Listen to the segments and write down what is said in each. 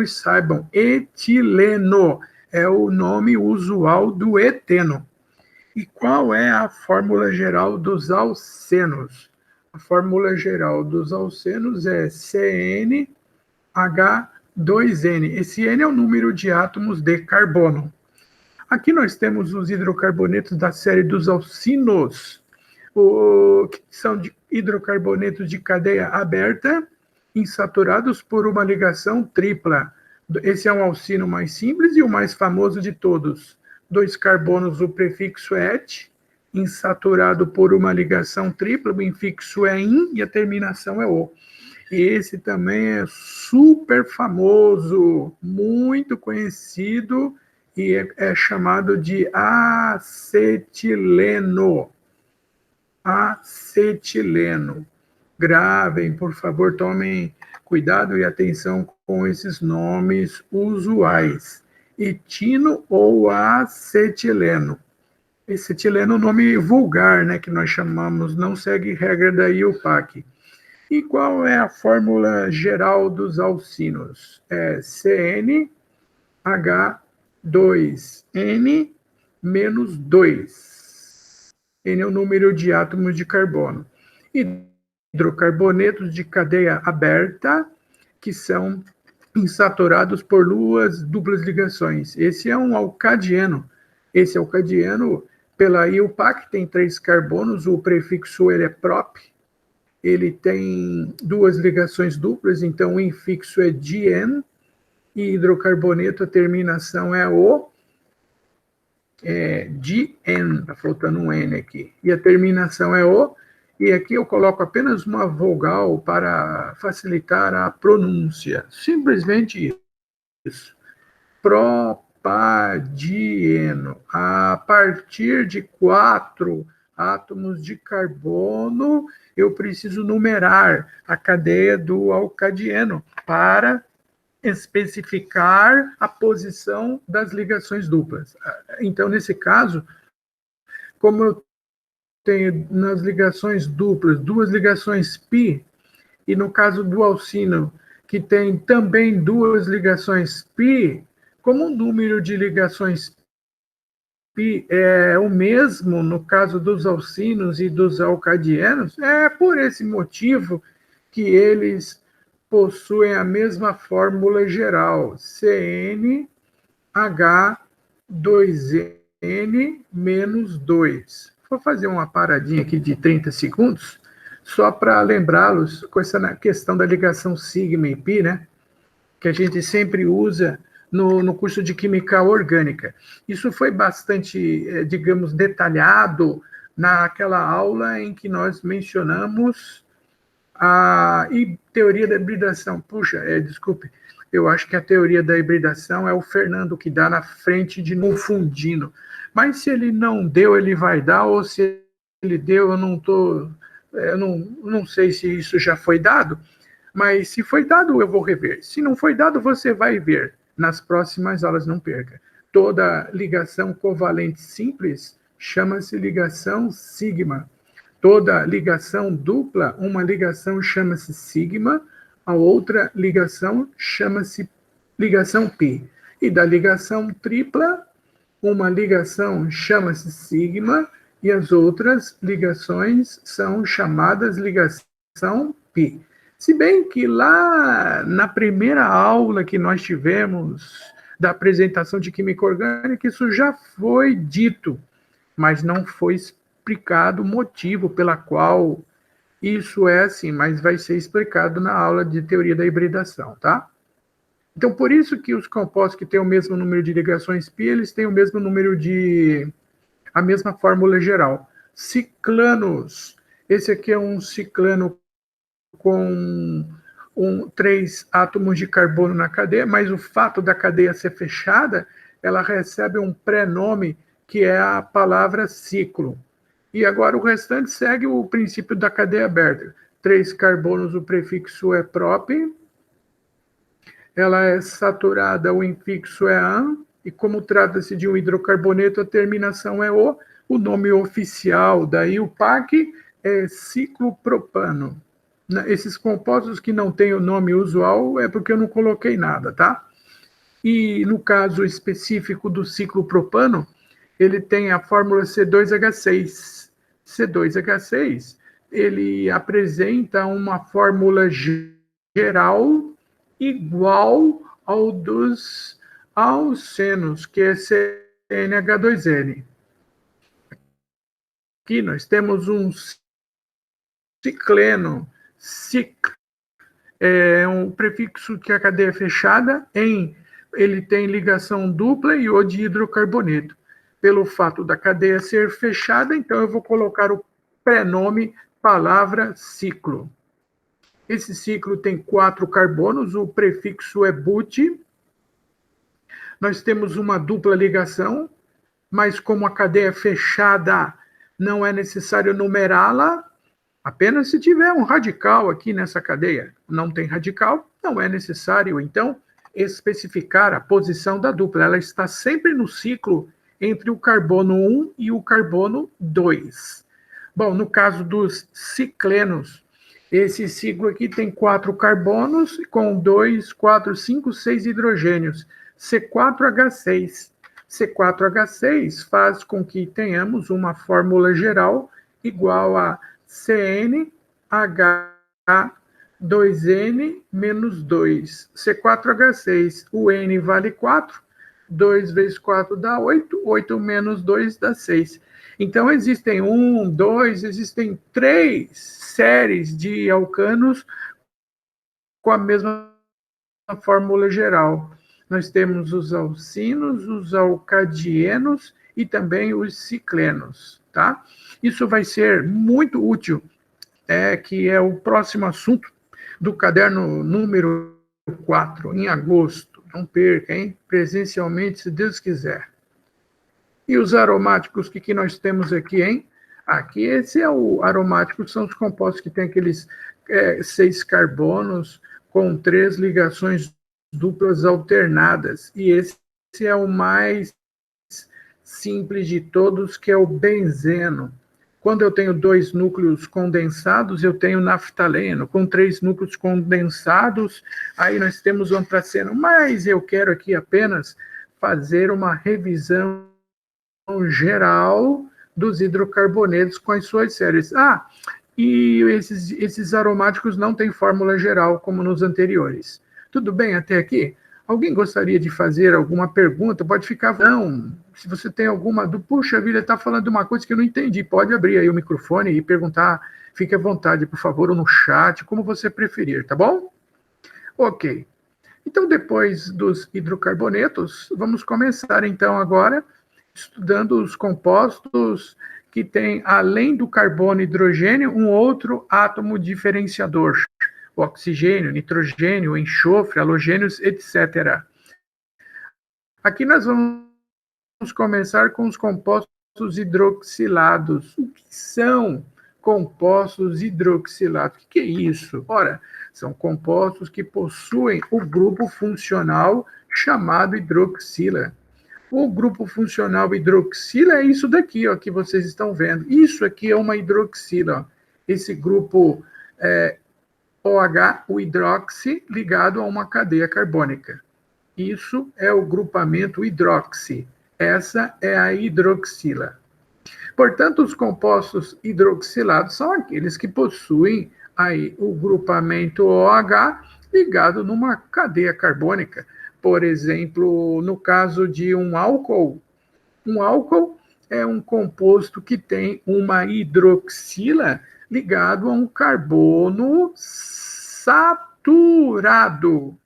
saibam, etileno é o nome usual do eteno. E qual é a fórmula geral dos alcenos? A fórmula geral dos alcenos é CnH2n. Esse N é o número de átomos de carbono. Aqui nós temos os hidrocarbonetos da série dos alcinos, que são hidrocarbonetos de cadeia aberta, insaturados por uma ligação tripla. Esse é um alcino mais simples e o mais famoso de todos. 2 carbonos, o prefixo é et, insaturado por uma ligação tripla, o infixo é in e a terminação é o. E esse também é super famoso, muito conhecido, e é chamado de acetileno. Acetileno. Gravem, por favor, tomem cuidado e atenção com esses nomes usuais. Etino ou acetileno. Esse etileno é um nome vulgar, né, que nós chamamos, não segue regra da IUPAC. E qual é a fórmula geral dos alcinos? É CnH2n menos 2. N é o número de átomos de carbono. Hidrocarbonetos de cadeia aberta, que são insaturados por duas duplas ligações. Esse é um alcadieno. Esse alcadieno, pela IUPAC, tem 3 carbonos, o prefixo ele é prop, ele tem 2 ligações duplas, então o infixo é dien, e hidrocarboneto, a terminação é o, dien, está faltando um N aqui, e a terminação é o, e aqui eu coloco apenas uma vogal para facilitar a pronúncia, simplesmente isso. Propadieno, a partir de 4 átomos de carbono, eu preciso numerar a cadeia do alcadieno para especificar a posição das ligações duplas. Então, nesse caso, como eu tenho nas ligações duplas 2 ligações pi, e no caso do alcino, que tem também 2 ligações pi, como o número de ligações pi é o mesmo no caso dos alcinos e dos alcadienos, é por esse motivo que eles possuem a mesma fórmula geral, CnH2n menos 2. Vou fazer uma paradinha aqui de 30 segundos, só para lembrá-los com essa questão da ligação sigma e pi, né? Que a gente sempre usa no curso de Química Orgânica. Isso foi bastante, digamos, detalhado naquela aula em que nós mencionamos a teoria da hibridação. Puxa, desculpe, eu acho que a teoria da hibridação é o Fernando que dá na frente de confundindo. Mas se ele não deu, ele vai dar, ou se ele deu, eu não sei se isso já foi dado, mas se foi dado, eu vou rever. Se não foi dado, você vai ver. Nas próximas aulas, não perca. Toda ligação covalente simples chama-se ligação sigma. Toda ligação dupla, uma ligação chama-se sigma, a outra ligação chama-se ligação pi. E da ligação tripla, uma ligação chama-se sigma e as outras ligações são chamadas ligação pi. Se bem que lá na primeira aula que nós tivemos da apresentação de química orgânica, isso já foi dito, mas não foi explicado o motivo pela qual isso é assim, mas vai ser explicado na aula de teoria da hibridação, tá? Então, por isso que os compostos que têm o mesmo número de ligações pi, eles têm o mesmo número a mesma fórmula geral. Ciclanos. Esse aqui é um ciclano com 3 átomos de carbono na cadeia, mas o fato da cadeia ser fechada, ela recebe um pré-nome que é a palavra ciclo. E agora o restante segue o princípio da cadeia aberta. 3 carbonos, o prefixo é prop, ela é saturada, o infixo é an, e como trata-se de um hidrocarboneto, a terminação é o nome oficial da IUPAC é ciclopropano. Esses compostos que não têm o nome usual é porque eu não coloquei nada, tá? E no caso específico do ciclopropano, ele tem a fórmula C2H6. C2H6, ele apresenta uma fórmula geral igual ao dos alcenos, que é CnH2n. Aqui nós temos um cicleno, é um prefixo que a cadeia é fechada ele tem ligação dupla e O de hidrocarboneto. Pelo fato da cadeia ser fechada, então eu vou colocar o prenome palavra ciclo. Esse ciclo tem 4 carbonos, o prefixo é but. Nós temos uma dupla ligação, mas como a cadeia é fechada, não é necessário numerá-la, apenas se tiver um radical aqui nessa cadeia. Não tem radical, não é necessário, então, especificar a posição da dupla. Ela está sempre no ciclo entre o carbono 1 e o carbono 2. Bom, no caso dos ciclenos, esse ciclo aqui tem 4 carbonos com 2, 4, 5, 6 hidrogênios. C4H6. C4H6 faz com que tenhamos uma fórmula geral igual a CnH2n menos 2. C4H6, o N vale 4, 2 vezes 4 dá 8, 8 menos 2 dá 6. Então, existem 1, 2, existem 3 séries de alcanos com a mesma fórmula geral. Nós temos os alcinos, os alcadienos e também os ciclenos, tá? Isso vai ser muito útil, que é o próximo assunto do caderno número 4, em agosto. Não perca, hein? Presencialmente, se Deus quiser. E os aromáticos, que nós temos aqui, hein? Aqui, esse é o aromático, são os compostos que têm aqueles 6 carbonos com 3 ligações duplas alternadas. E esse é o mais simples de todos, que é o benzeno. Quando eu tenho 2 núcleos condensados, eu tenho naftaleno. Com 3 núcleos condensados, aí nós temos o antraceno. Mas eu quero aqui apenas fazer uma revisão geral dos hidrocarbonetos com as suas séries. E esses aromáticos não têm fórmula geral, como nos anteriores. Tudo bem até aqui? Alguém gostaria de fazer alguma pergunta? Pode ficar... Não, se você tem alguma... Puxa vida, está falando de uma coisa que eu não entendi. Pode abrir aí o microfone e perguntar. Fique à vontade, por favor, ou no chat, como você preferir, tá bom? Ok. Então, depois dos hidrocarbonetos, vamos começar, então, agora, estudando os compostos que têm, além do carbono e hidrogênio, um outro átomo diferenciador. O oxigênio, nitrogênio, enxofre, halogênios, etc. Aqui nós vamos começar com os compostos hidroxilados. O que são compostos hidroxilados? O que é isso? Ora, são compostos que possuem o grupo funcional chamado hidroxila. O grupo funcional hidroxila é isso daqui, ó, que vocês estão vendo. Isso aqui é uma hidroxila. Ó. Esse grupo OH, o hidroxi, ligado a uma cadeia carbônica. Isso é o grupamento hidroxi. Essa é a hidroxila. Portanto, os compostos hidroxilados são aqueles que possuem aí o grupamento OH ligado numa cadeia carbônica. Por exemplo, no caso de um álcool é um composto que tem uma hidroxila ligado a um carbono saturado.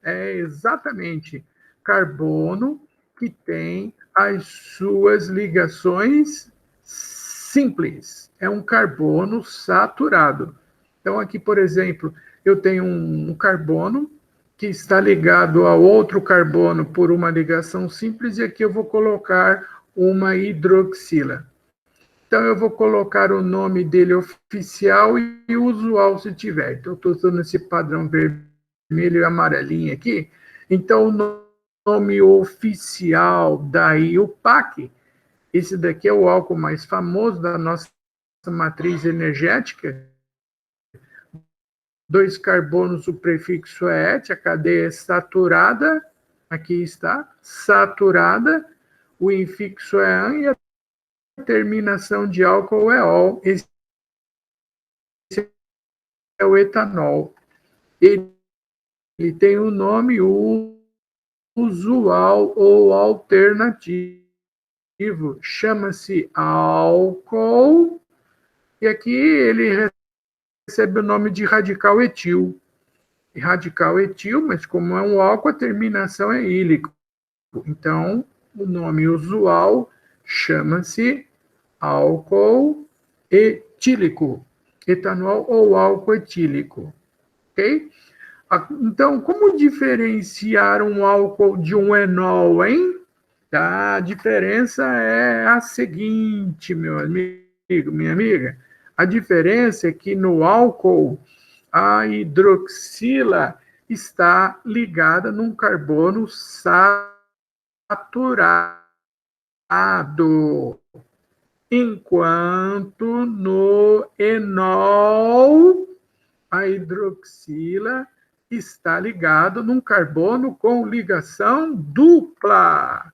É exatamente carbono que tem as suas ligações simples. É um carbono saturado. Então, aqui, por exemplo, eu tenho um carbono que está ligado a outro carbono por uma ligação simples, e aqui eu vou colocar uma hidroxila. Então, eu vou colocar o nome dele oficial e usual, se tiver. Então, eu estou usando esse padrão vermelho e amarelinho aqui. Então, o nome oficial da IUPAC, esse daqui é o álcool mais famoso da nossa matriz energética, 2 carbonos, o prefixo é et, a cadeia é saturada, aqui está, saturada, o infixo é an e a terminação de álcool é ol. Esse é o etanol. Ele tem um nome usual ou alternativo, chama-se álcool, e aqui ele recebe o nome de radical etil. Radical etil, mas como é um álcool, a terminação é ílico. Então, o nome usual chama-se álcool etílico, etanol ou álcool etílico, ok? Então, como diferenciar um álcool de um enol, hein? A diferença é a seguinte, meu amigo, minha amiga. A diferença é que no álcool, a hidroxila está ligada num carbono saturado, enquanto no enol, a hidroxila está ligada num carbono com ligação dupla.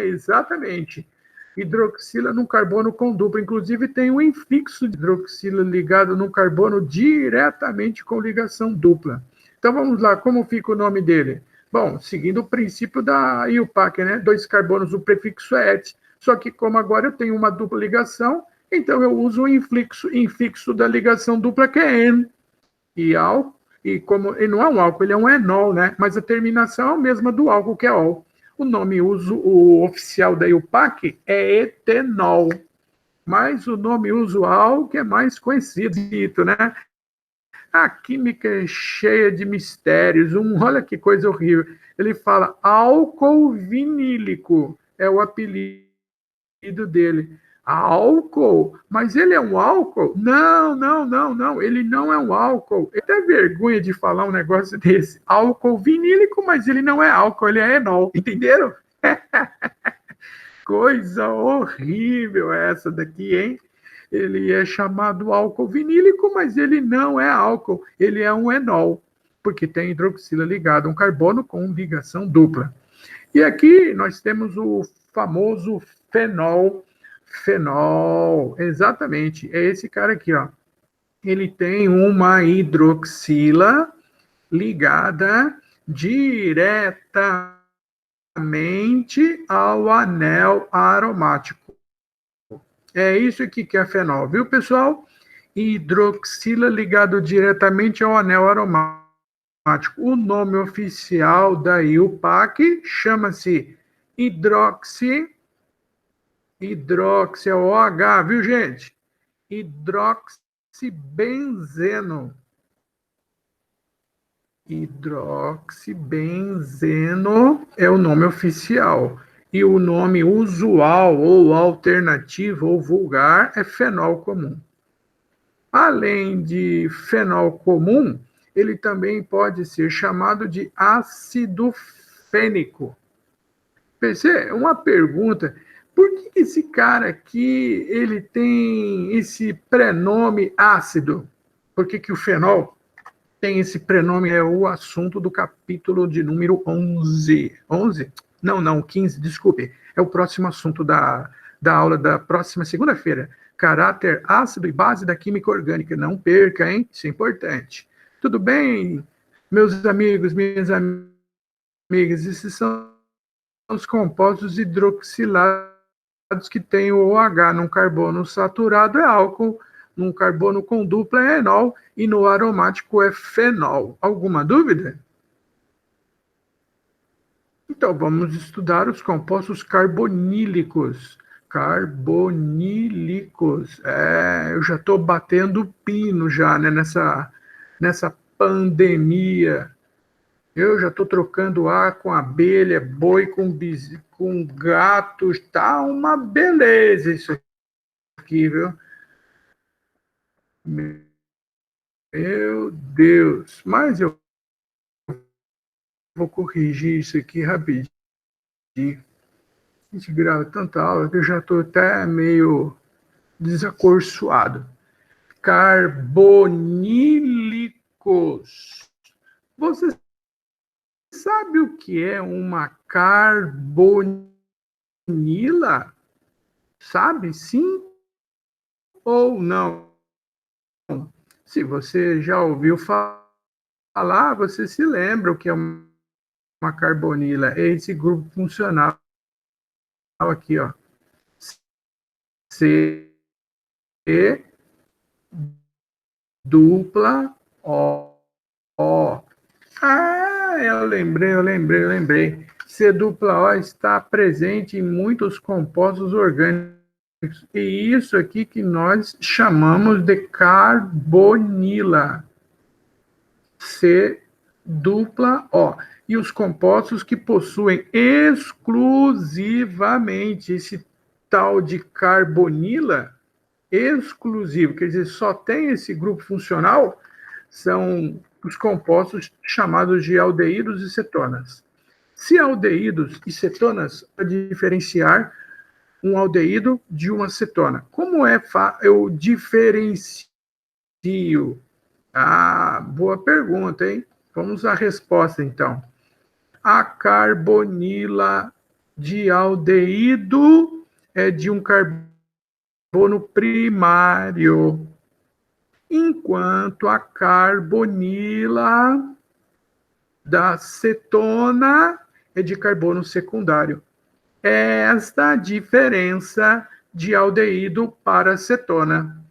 Exatamente. Hidroxila num carbono com dupla. Inclusive, tem um infixo de hidroxila ligado num carbono diretamente com ligação dupla. Então, vamos lá. Como fica o nome dele? Bom, seguindo o princípio da IUPAC, né? 2 carbonos, o prefixo é et. Só que, como agora eu tenho uma dupla ligação, então eu uso o infixo da ligação dupla, que é en. E não é um álcool, ele é um enol, né? Mas a terminação é a mesma do álcool, que é ol. O nome o oficial da IUPAC é etenol, mas o nome usual que é mais conhecido, né? A química é cheia de mistérios. Olha que coisa horrível. Ele fala álcool vinílico, é o apelido dele. Álcool? Mas ele é um álcool? Não. Ele não é um álcool. Eu tenho vergonha de falar um negócio desse. Álcool vinílico, mas ele não é álcool, ele é enol. Entenderam? Coisa horrível essa daqui, hein? Ele é chamado álcool vinílico, mas ele não é álcool. Ele é um enol, porque tem hidroxila ligada a um carbono com ligação dupla. E aqui nós temos o famoso fenol. Fenol, exatamente, é esse cara aqui, ó. Ele tem uma hidroxila ligada diretamente ao anel aromático. É isso aqui que é fenol, viu, pessoal? Hidroxila ligado diretamente ao anel aromático. O nome oficial da IUPAC chama-se hidroxi é OH, viu, gente? Hidroxibenzeno. Hidroxibenzeno é o nome oficial. E o nome usual, ou alternativo, ou vulgar, é fenol comum. Além de fenol comum, ele também pode ser chamado de ácido fênico. PC, uma pergunta. Por que esse cara aqui, ele tem esse prenome ácido? Por que o fenol tem esse prenome? É o assunto do capítulo de número 11. 11? Não, 15, desculpe. É o próximo assunto da aula da próxima segunda-feira. Caráter ácido e base da química orgânica. Não perca, hein? Isso é importante. Tudo bem, meus amigos, minhas amigas? Esses são os compostos hidroxilados que têm o OH. Num carbono saturado é álcool, num carbono com dupla é enol e no aromático é fenol. Alguma dúvida? Então, vamos estudar os compostos carbonílicos. Carbonílicos. Eu já estou batendo pino já, né, nessa pandemia. Eu já estou trocando ar com abelha, boi com gatos. Tá uma beleza isso aqui, viu? Meu Deus. Mas eu vou corrigir isso aqui rapidinho. A gente grava tanta aula que eu já estou até meio desacorçoado. Carbonílico. Você sabe o que é uma carbonila? Sabe sim ou não? Se você já ouviu falar, você se lembra o que é uma carbonila. É esse grupo funcional aqui, ó. C dupla O. O. Ah, eu lembrei. C dupla O está presente em muitos compostos orgânicos. E isso aqui que nós chamamos de carbonila. C dupla O. E os compostos que possuem exclusivamente esse tal de carbonila, exclusivo, quer dizer, só tem esse grupo funcional, são os compostos chamados de aldeídos e cetonas. Se aldeídos e cetonas, pode diferenciar um aldeído de uma cetona. Como eu diferencio? Ah, boa pergunta, hein? Vamos à resposta, então. A carbonila de aldeído é de um carbono primário, enquanto a carbonila da cetona é de carbono secundário. É esta a diferença de aldeído para cetona.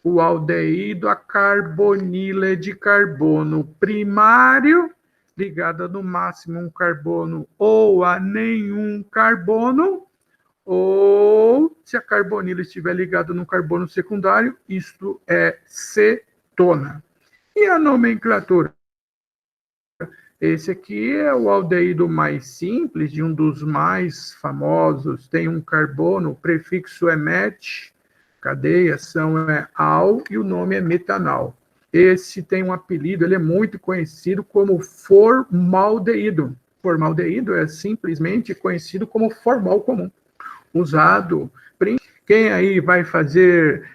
O aldeído, a carbonila é de carbono primário, ligada no máximo a um carbono ou a nenhum carbono, ou se a carbonila estiver ligada no carbono secundário, isto é cetona. E a nomenclatura? Esse aqui é o aldeído mais simples, de um dos mais famosos, tem um carbono, o prefixo é met, cadeia, ação é al, e o nome é metanal. Esse tem um apelido, ele é muito conhecido como formaldeído. Formaldeído é simplesmente conhecido como formol comum, usado. Quem aí vai fazer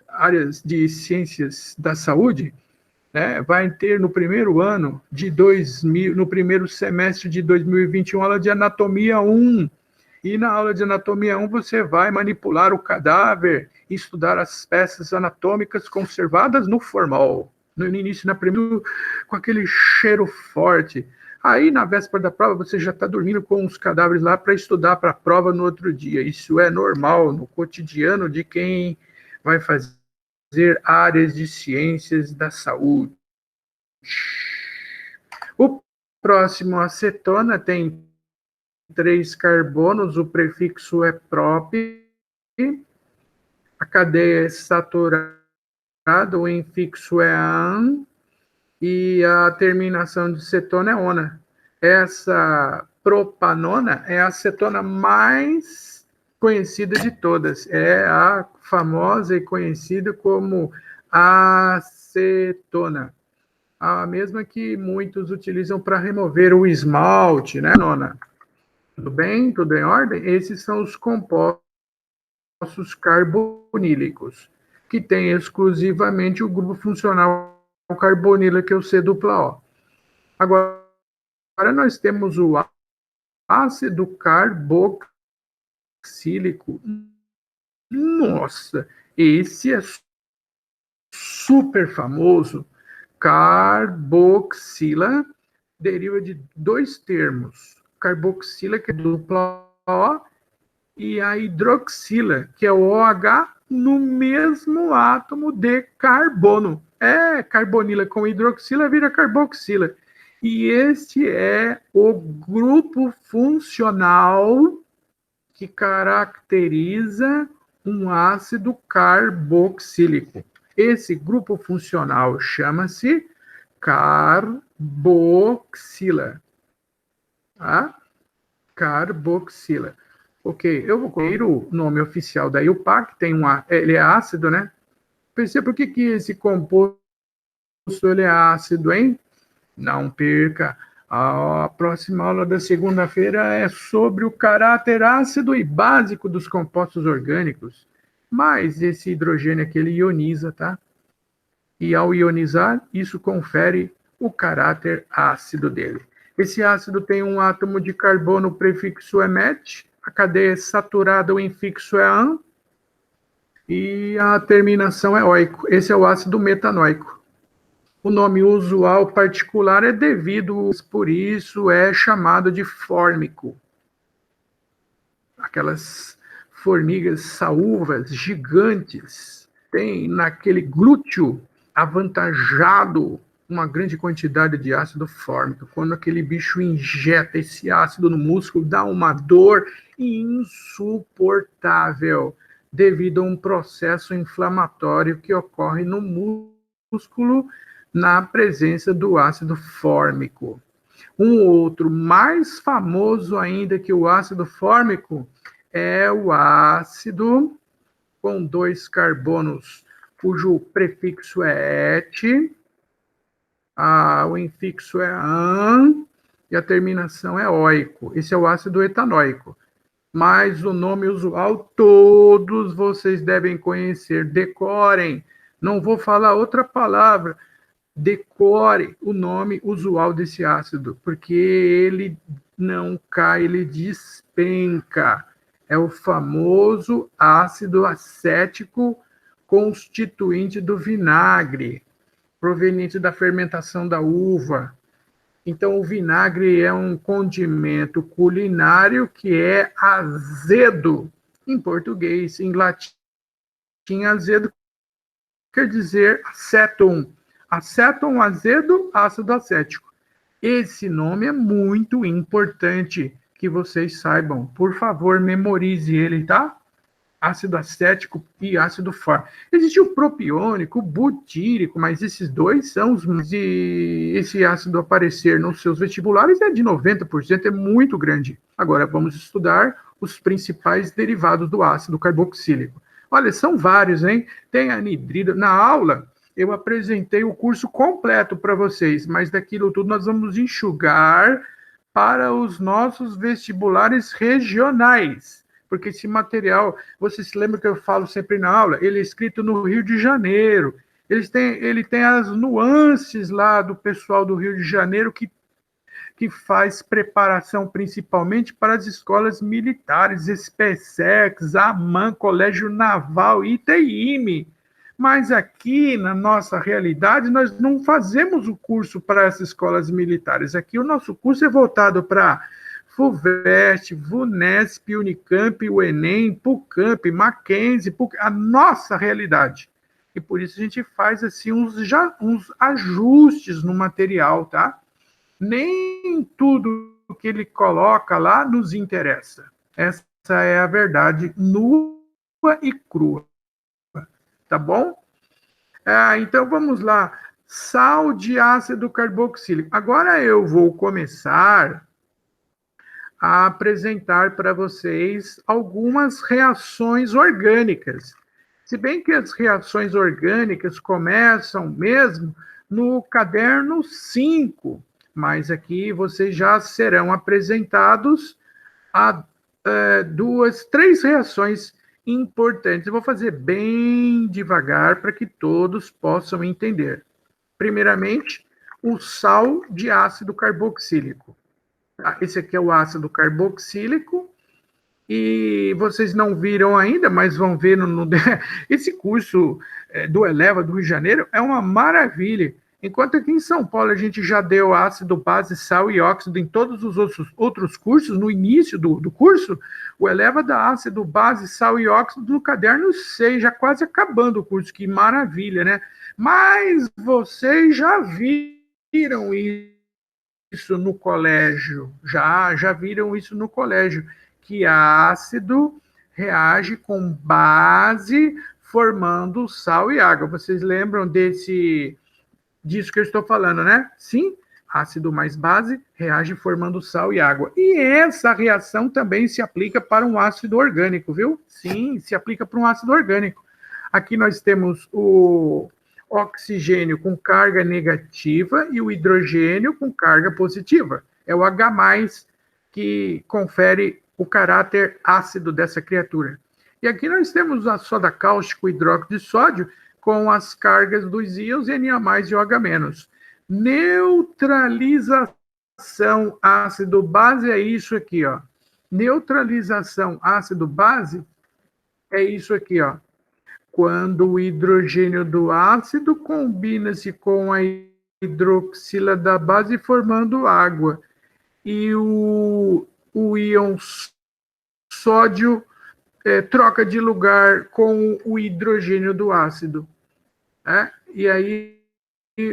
áreas de ciências da saúde, né, vai ter no primeiro ano de 2000, no primeiro semestre de 2021, aula de anatomia 1. E na aula de anatomia 1 você vai manipular o cadáver, estudar as peças anatômicas conservadas no formol. No início, na primeira, com aquele cheiro forte. Aí, na véspera da prova, você já está dormindo com os cadáveres lá para estudar para a prova no outro dia. Isso é normal no cotidiano de quem vai fazer áreas de ciências da saúde. O próximo, acetona, tem 3 carbonos, o prefixo é prop, a cadeia é saturada, o infixo é an, e a terminação de cetona é ona. Essa propanona é a cetona mais conhecida de todas, é a famosa e conhecida como acetona. A mesma que muitos utilizam para remover o esmalte, né, nona? Tudo bem? Tudo em ordem? Esses são os compostos carbonílicos, que têm exclusivamente o grupo funcional carbonila, que é o C dupla O. Agora nós temos o ácido carboxílico. Nossa, esse é super famoso. Carboxila deriva de 2 termos. Carboxila, que é dupla O, e a hidroxila, que é o OH, no mesmo átomo de carbono. Carbonila com hidroxila vira carboxila. E este é o grupo funcional que caracteriza um ácido carboxílico. Esse grupo funcional chama-se carboxila. Tá? Carboxila. Ok, eu vou colocar o nome oficial da IUPAC, ele é ácido, né? Perceba por que esse composto ele é ácido, hein? Não perca. A próxima aula da segunda-feira é sobre o caráter ácido e básico dos compostos orgânicos. Mas esse hidrogênio aqui, ele ioniza, tá? e ao ionizar, isso confere o caráter ácido dele. Esse ácido tem um átomo de carbono, o prefixo é met, a cadeia saturada, o infixo é an, e a terminação é oico. Esse é o ácido metanoico. O nome usual particular é devido, por isso é chamado de fórmico. Aquelas formigas saúvas gigantes têm naquele glúteo avantajado uma grande quantidade de ácido fórmico. Quando aquele bicho injeta esse ácido no músculo, dá uma dor insuportável devido a um processo inflamatório que ocorre no músculo na presença do ácido fórmico. Um outro mais famoso ainda que o ácido fórmico é o ácido com 2 carbonos, cujo prefixo é et, o infixo é an e a terminação é oico. Esse é o ácido etanoico. Mas o nome usual todos vocês devem conhecer, decorem. Não vou falar outra palavra. Decore o nome usual desse ácido, porque ele não cai, ele despenca. É o famoso ácido acético constituinte do vinagre, proveniente da fermentação da uva. Então, o vinagre é um condimento culinário que é azedo, em português. Em latim, azedo quer dizer acetum. Acetum, azedo, ácido acético. Esse nome é muito importante que vocês saibam. Por favor, memorize ele, tá? Ácido acético e ácido fórmico. Existe o propiônico, o butírico, mas esses dois são os... E esse ácido aparecer nos seus vestibulares é de 90%, é muito grande. Agora, vamos estudar os principais derivados do ácido carboxílico. Olha, são vários, hein? Tem anidrido. Na aula, eu apresentei o curso completo para vocês, mas daquilo tudo nós vamos enxugar para os nossos vestibulares regionais. Porque esse material, vocês se lembram que eu falo sempre na aula, ele é escrito no Rio de Janeiro. Ele tem as nuances lá do pessoal do Rio de Janeiro que faz preparação principalmente para as escolas militares, SpaceX, AMAN, Colégio Naval, ITIME. Mas aqui, na nossa realidade, nós não fazemos o curso para essas escolas militares. Aqui o nosso curso é voltado para FUVEST, VUNESP, Unicamp, o Enem, PUCamp, Mackenzie, a nossa realidade. E por isso a gente faz assim uns ajustes no material, tá? Nem tudo que ele coloca lá nos interessa. Essa é a verdade nua e crua. Tá bom? Então vamos lá. Sal de ácido carboxílico. Agora eu vou começar a apresentar para vocês algumas reações orgânicas. Se bem que as reações orgânicas começam mesmo no caderno 5, mas aqui vocês já serão apresentados a três reações importantes. Eu vou fazer bem devagar para que todos possam entender. Primeiramente, o sal de ácido carboxílico. Esse aqui é o ácido carboxílico, e vocês não viram ainda, mas vão ver esse curso do Eleva do Rio de Janeiro é uma maravilha. Enquanto aqui em São Paulo a gente já deu ácido, base, sal e óxido em todos os outros cursos, no início do curso, o Eleva dá ácido, base, sal e óxido no caderno 6, já quase acabando o curso, que maravilha, né? Mas vocês já viram isso no colégio, já viram isso no colégio, que ácido reage com base formando sal e água. Vocês lembram disso que eu estou falando, né? Sim, ácido mais base reage formando sal e água. E essa reação também se aplica para um ácido orgânico, viu? Sim, se aplica para um ácido orgânico. Aqui nós temos o oxigênio com carga negativa e o hidrogênio com carga positiva. É o H+, que confere o caráter ácido dessa criatura. E aqui nós temos a soda cáustica, o hidróxido de sódio, com as cargas dos íons Na e OH-. Neutralização ácido-base é isso aqui, ó. Neutralização ácido-base é isso aqui, ó. Quando o hidrogênio do ácido combina-se com a hidroxila da base formando água. E o íon sódio troca de lugar com o hidrogênio do ácido. E aí,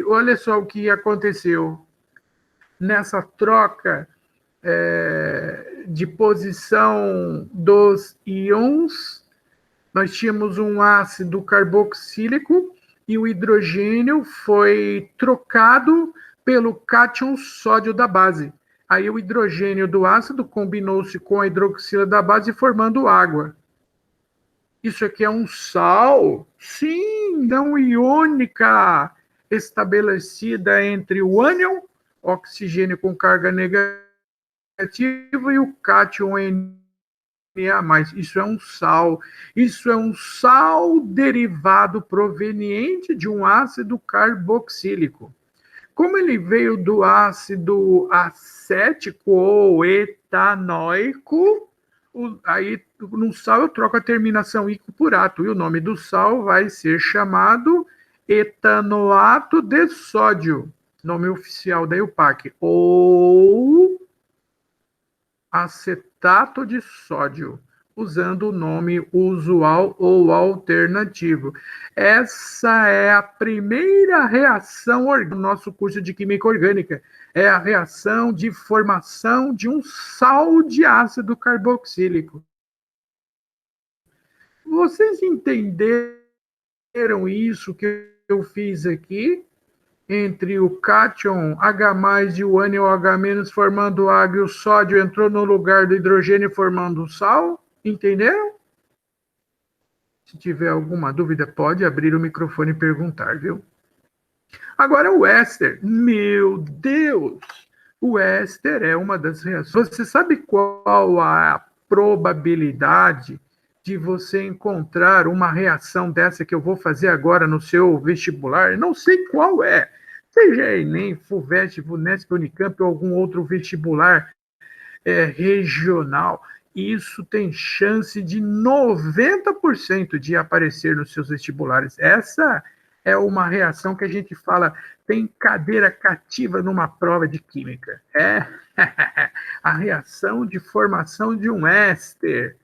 olha só o que aconteceu. Nessa troca de posição dos íons, nós tínhamos um ácido carboxílico e o hidrogênio foi trocado pelo cátion sódio da base. Aí o hidrogênio do ácido combinou-se com a hidroxila da base, formando água. Isso aqui é um sal? Sim, não iônica, estabelecida entre o ânion, oxigênio com carga negativa, e o cátion Na+. Isso é um sal. Isso é um sal derivado proveniente de um ácido carboxílico. Como ele veio do ácido acético ou etanoico, aí no sal eu troco a terminação ico por ato, e o nome do sal vai ser chamado etanoato de sódio, nome oficial da EUPAC, ou acetato de sódio, usando o nome usual ou alternativo. Essa é a primeira reação do nosso curso de Química Orgânica. É a reação de formação de um sal de ácido carboxílico. Vocês entenderam isso que eu fiz aqui? Entre o cátion H+, e o ânion OH- formando água, e o sódio entrou no lugar do hidrogênio formando sal? Entenderam? Se tiver alguma dúvida, pode abrir o microfone e perguntar, viu? Agora o éster. Meu Deus! O éster é uma das reações. Você sabe qual a probabilidade de você encontrar uma reação dessa que eu vou fazer agora no seu vestibular? Não sei qual é. Seja Enem, FUVEST, VUNESP, Unicamp ou algum outro vestibular regional, isso tem chance de 90% de aparecer nos seus vestibulares. Essa é uma reação que a gente fala, tem cadeira cativa numa prova de química. É a reação de formação de um éster.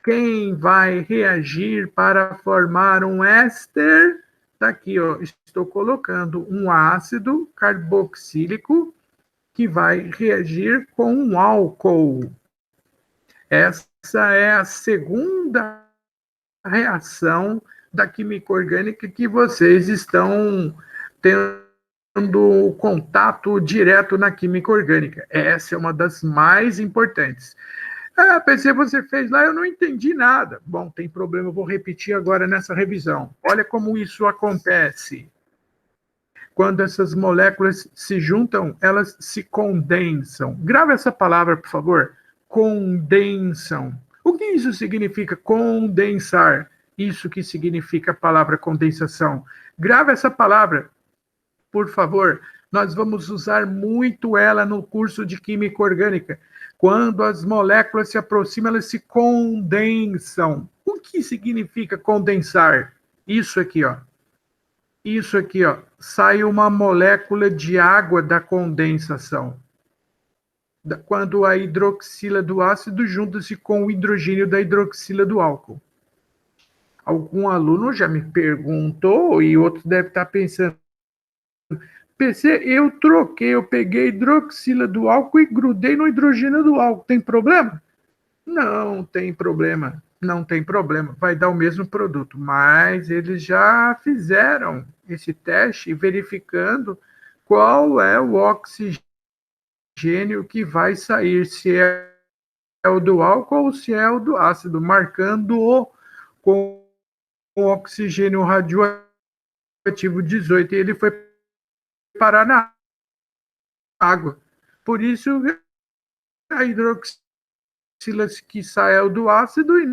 Quem vai reagir para formar um éster? Está aqui, ó, estou colocando um ácido carboxílico que vai reagir com um álcool. Essa é a segunda reação da química orgânica que vocês estão tendo contato direto na química orgânica. Essa é uma das mais importantes. PC, você fez lá, eu não entendi nada. Bom, tem problema, eu vou repetir agora nessa revisão. Olha como isso acontece. Quando essas moléculas se juntam, elas se condensam. Grava essa palavra, por favor. Condensam. O que isso significa? Condensar. Isso que significa a palavra condensação. Grava essa palavra, por favor. Nós vamos usar muito ela no curso de Química Orgânica. Quando as moléculas se aproximam, elas se condensam. O que significa condensar? Isso aqui, ó. Isso aqui, ó. Sai uma molécula de água da condensação. Quando a hidroxila do ácido junta-se com o hidrogênio da hidroxila do álcool. Algum aluno já me perguntou, e outro deve estar pensando, PC, eu peguei a hidroxila do álcool e grudei no hidrogênio do álcool. Tem problema? Não tem problema. Não tem problema. Vai dar o mesmo produto. Mas eles já fizeram esse teste verificando qual é o oxigênio que vai sair, se é o do álcool ou se é o do ácido, marcando-o com o oxigênio radioativo 18. E ele foi parar na água. Por isso, a hidroxila que sai é o do ácido e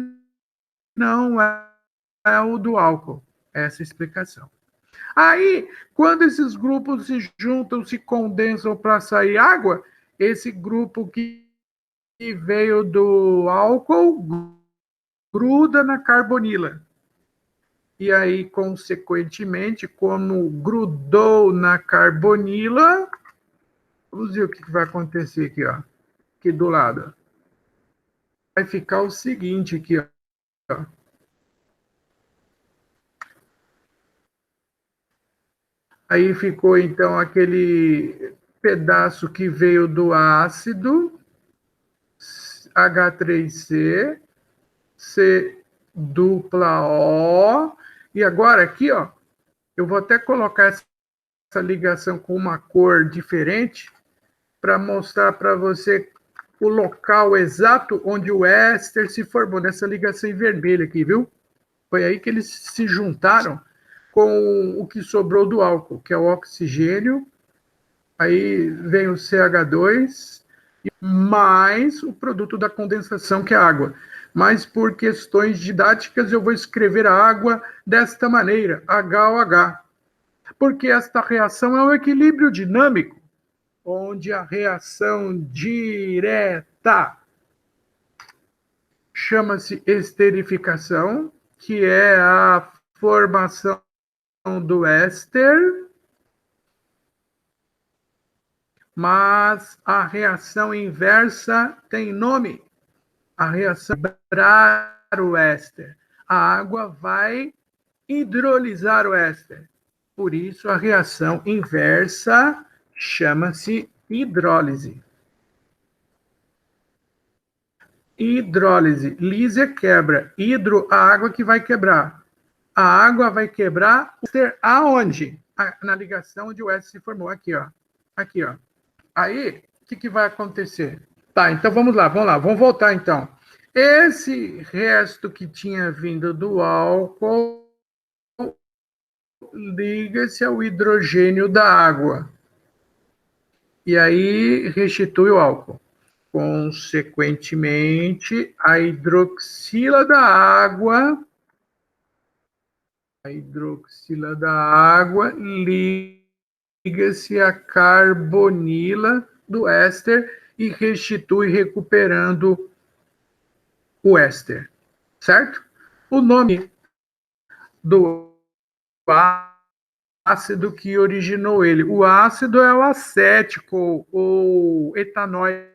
não é o do álcool. Essa é a explicação. Aí, quando esses grupos se juntam, se condensam para sair água, esse grupo que veio do álcool gruda na carbonila. E aí, consequentemente, como grudou na carbonila, vamos ver o que vai acontecer aqui, ó. Aqui do lado. Vai ficar o seguinte aqui, ó. Aí ficou, então, aquele pedaço que veio do ácido, H3C, C dupla O. E agora aqui, ó, eu vou até colocar essa ligação com uma cor diferente para mostrar para você o local exato onde o éster se formou, nessa ligação em vermelho aqui, viu? Foi aí que eles se juntaram com o que sobrou do álcool, que é o oxigênio, aí vem o CH2, mais o produto da condensação, que é a água. Mas por questões didáticas eu vou escrever a água desta maneira, HOH. Porque esta reação é um equilíbrio dinâmico, onde a reação direta chama-se esterificação, que é a formação do éster, mas a reação inversa tem nome. A reação quebrar o éster. A água vai hidrolisar o éster. Por isso, a reação inversa chama-se hidrólise. Hidrólise. Lise é quebra. Hidro, a água que vai quebrar. A água vai quebrar o éster aonde? Na ligação onde o éster se formou. Aqui, ó. Aqui, ó. Aí, o que vai acontecer? Tá, então vamos lá. Vamos voltar, então. Esse resto que tinha vindo do álcool liga-se ao hidrogênio da água. E aí restitui o álcool. Consequentemente, a hidroxila da água liga-se à carbonila do éster e restitui, recuperando o éster, certo? O nome do ácido que originou ele. O ácido é o acético ou etanóico.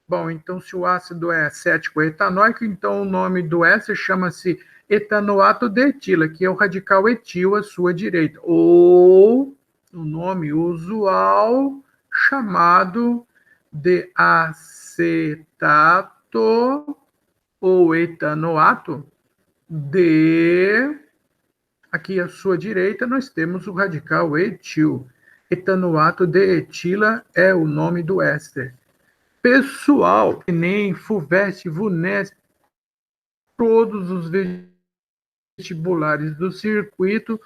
Bom, então se o ácido é acético ou etanóico, então o nome do éster chama-se etanoato de etila, que é o radical etil à sua direita, ou o nome usual chamado de acetato ou etanoato de... Aqui à sua direita nós temos o radical etil. Etanoato de etila é o nome do éster. Pessoal, Enem, FUVEST, VUNESP, todos os vestibulares do circuito,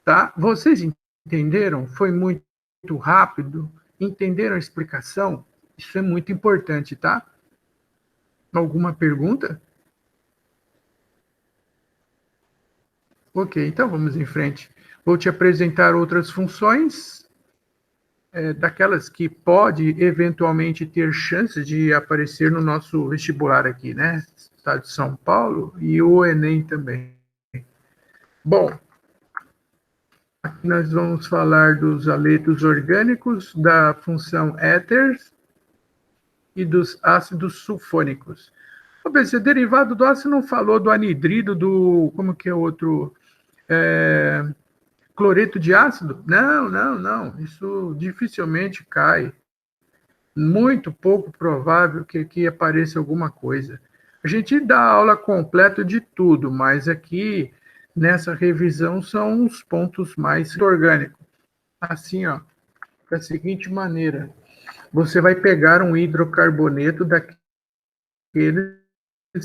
tá? Vocês entenderam? Foi muito rápido? Entenderam a explicação? Isso é muito importante, tá? Alguma pergunta? Ok, então vamos em frente. Vou te apresentar outras funções, daquelas que pode eventualmente ter chances de aparecer no nosso vestibular aqui, né? Estado de São Paulo e o Enem também. Bom, aqui nós vamos falar dos aletos orgânicos, da função éter e dos ácidos sulfônicos. Vamos ver, derivado do ácido não falou do anidrido, do... como que é o outro... cloreto de ácido? Não. Isso dificilmente cai. Muito pouco provável que aqui apareça alguma coisa. A gente dá aula completa de tudo, mas aqui, nessa revisão, são os pontos mais orgânicos. Assim, ó, da seguinte maneira. Você vai pegar um hidrocarboneto daqueles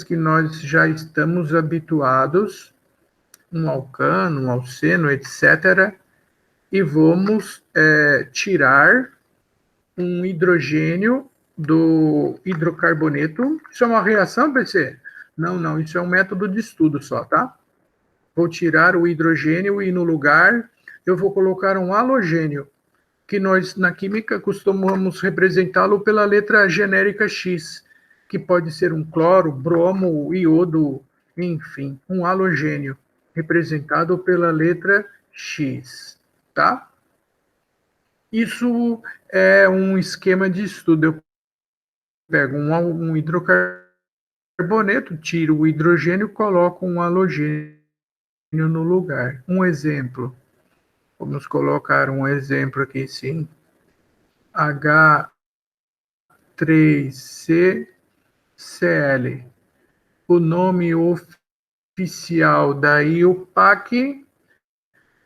que nós já estamos habituados, um alcano, um alceno, etc., e vamos tirar um hidrogênio do hidrocarboneto. Isso é uma reação, PC? Não, isso é um método de estudo só, tá? Vou tirar o hidrogênio e no lugar eu vou colocar um halogênio, que nós na química costumamos representá-lo pela letra genérica X, que pode ser um cloro, bromo, iodo, enfim, um halogênio, representado pela letra X, tá? Isso é um esquema de estudo. Eu pego um hidrocarboneto, tiro o hidrogênio, coloco um halogênio no lugar. Um exemplo. Vamos colocar um exemplo aqui, sim. H3CCl. O nome oficial da IUPAC,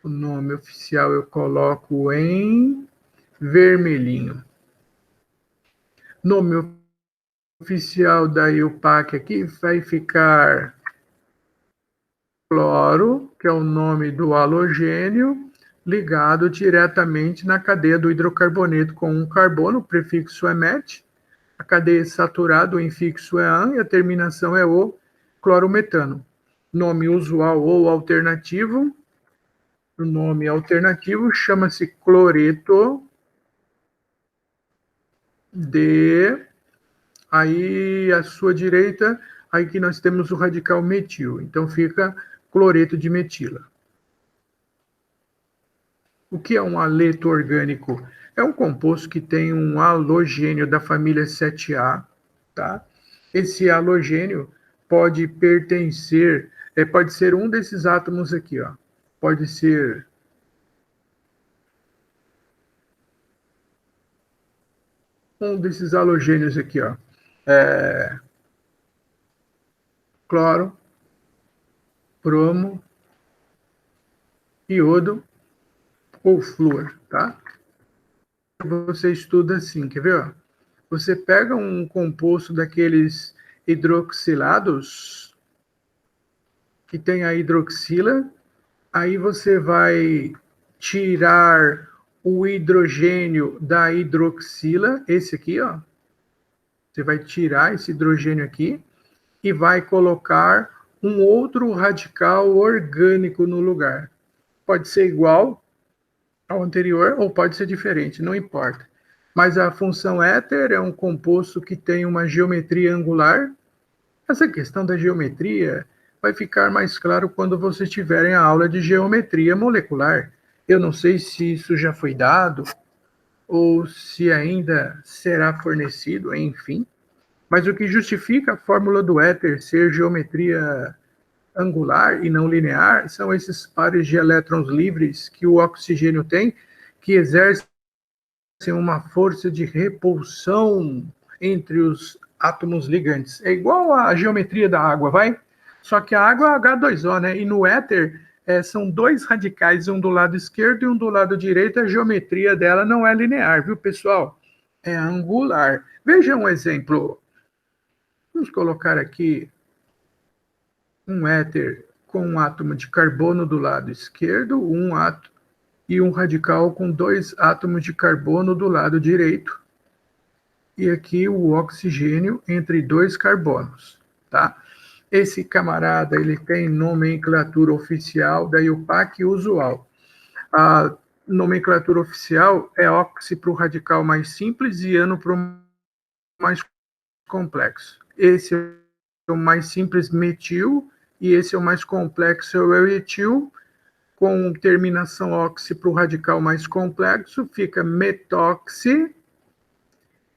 o nome oficial eu coloco em vermelhinho. Nome oficial da IUPAC aqui vai ficar cloro, que é o nome do halogênio, ligado diretamente na cadeia do hidrocarboneto com um carbono, o prefixo é met, a cadeia saturada, o infixo é an e a terminação é o clorometano. Nome usual ou alternativo, o nome alternativo chama-se cloreto de... Aí, à sua direita, aí que nós temos o radical metil. Então, fica cloreto de metila. O que é um haleto orgânico? É um composto que tem um halogênio da família 7A, tá? Esse halogênio pode pertencer, pode ser um desses átomos aqui, ó. Pode ser um desses halogênios aqui, ó. Cloro, bromo, iodo ou flúor, tá? Você estuda assim, quer ver? Ó? Você pega um composto daqueles hidroxilados, que tem a hidroxila, aí você vai tirar o hidrogênio da hidroxila, esse aqui, ó. Você vai tirar esse hidrogênio aqui e vai colocar um outro radical orgânico no lugar. Pode ser igual ao anterior ou pode ser diferente, não importa. Mas a função éter é um composto que tem uma geometria angular. Essa questão da geometria vai ficar mais claro quando vocês tiverem a aula de geometria molecular. Eu não sei se isso já foi dado ou se ainda será fornecido, enfim. Mas o que justifica a fórmula do éter ser geometria angular e não linear são esses pares de elétrons livres que o oxigênio tem, que exercem uma força de repulsão entre os átomos ligantes. É igual à geometria da água, vai? Só que a água é H2O, né? E no éter são dois radicais, um do lado esquerdo e um do lado direito. A geometria dela não é linear, viu, pessoal? É angular. Veja um exemplo. Vamos colocar aqui um éter com um átomo de carbono do lado esquerdo, um átomo e um radical com dois átomos de carbono do lado direito. E aqui o oxigênio entre dois carbonos, tá? Esse camarada, ele tem nomenclatura oficial da IUPAC usual. A nomenclatura oficial é oxi para o radical mais simples e ano para o mais complexo. Esse é o mais simples, metil, e esse é o mais complexo, é o etil, com terminação oxi para o radical mais complexo, fica metoxi,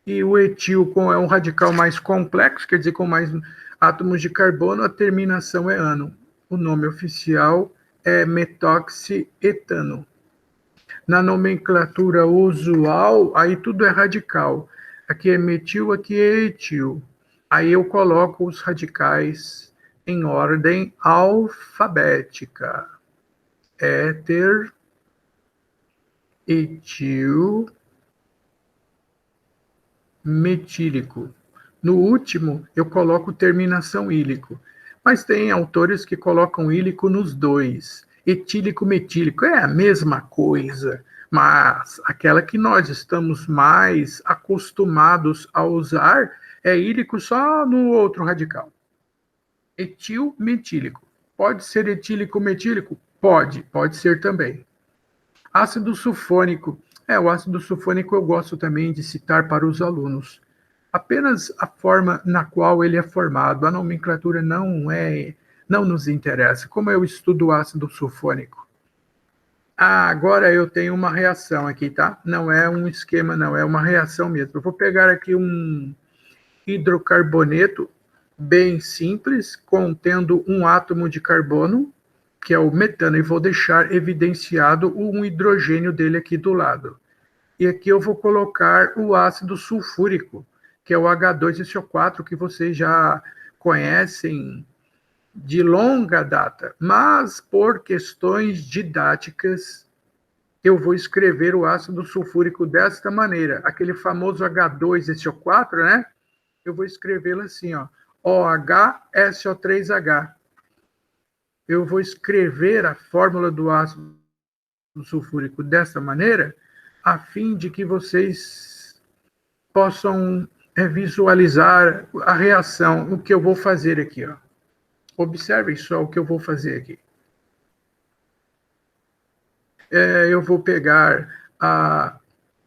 e o etil é um radical mais complexo, quer dizer, com mais átomos de carbono, a terminação é ano. O nome oficial é metoxietano. Na nomenclatura usual, aí tudo é radical. Aqui é metil, aqui é etil. Aí eu coloco os radicais em ordem alfabética. Éter, etil, metílico. No último, eu coloco terminação ílico. Mas tem autores que colocam ílico nos dois. Etílico, metílico é a mesma coisa, mas aquela que nós estamos mais acostumados a usar é ílico só no outro radical. Etil, metílico. Pode ser etílico metílico? Pode ser também. Ácido sulfônico. O ácido sulfônico eu gosto também de citar para os alunos. Apenas a forma na qual ele é formado, a nomenclatura não nos interessa. Como eu estudo o ácido sulfônico? Agora eu tenho uma reação aqui, tá? Não é um esquema, não, é uma reação mesmo. Eu vou pegar aqui um hidrocarboneto bem simples, contendo um átomo de carbono, que é o metano, e vou deixar evidenciado um hidrogênio dele aqui do lado. E aqui eu vou colocar o ácido sulfúrico, que é o H2SO4, que vocês já conhecem de longa data, mas por questões didáticas, eu vou escrever o ácido sulfúrico desta maneira, aquele famoso H2SO4, né? Eu vou escrevê-lo assim, ó, OHSO3H. Eu vou escrever a fórmula do ácido sulfúrico dessa maneira, a fim de que vocês possam visualizar a reação, o que eu vou fazer aqui, ó. Observem só o que eu vou fazer aqui. Eu vou pegar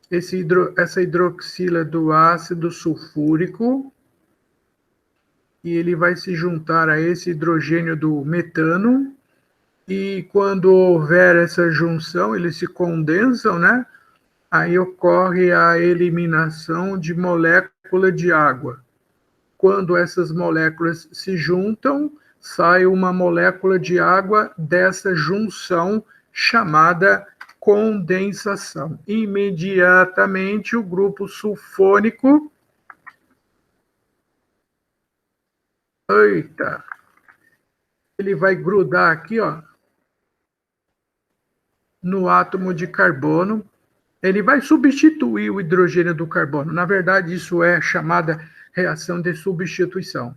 essa hidroxila do ácido sulfúrico e ele vai se juntar a esse hidrogênio do metano, e quando houver essa junção, eles se condensam, né? Aí ocorre a eliminação de molécula de água. Quando essas moléculas se juntam, sai uma molécula de água dessa junção chamada condensação. Imediatamente o grupo sulfônico, ele vai grudar aqui, ó, no átomo de carbono. Ele vai substituir o hidrogênio do carbono. Na verdade, isso é chamada reação de substituição.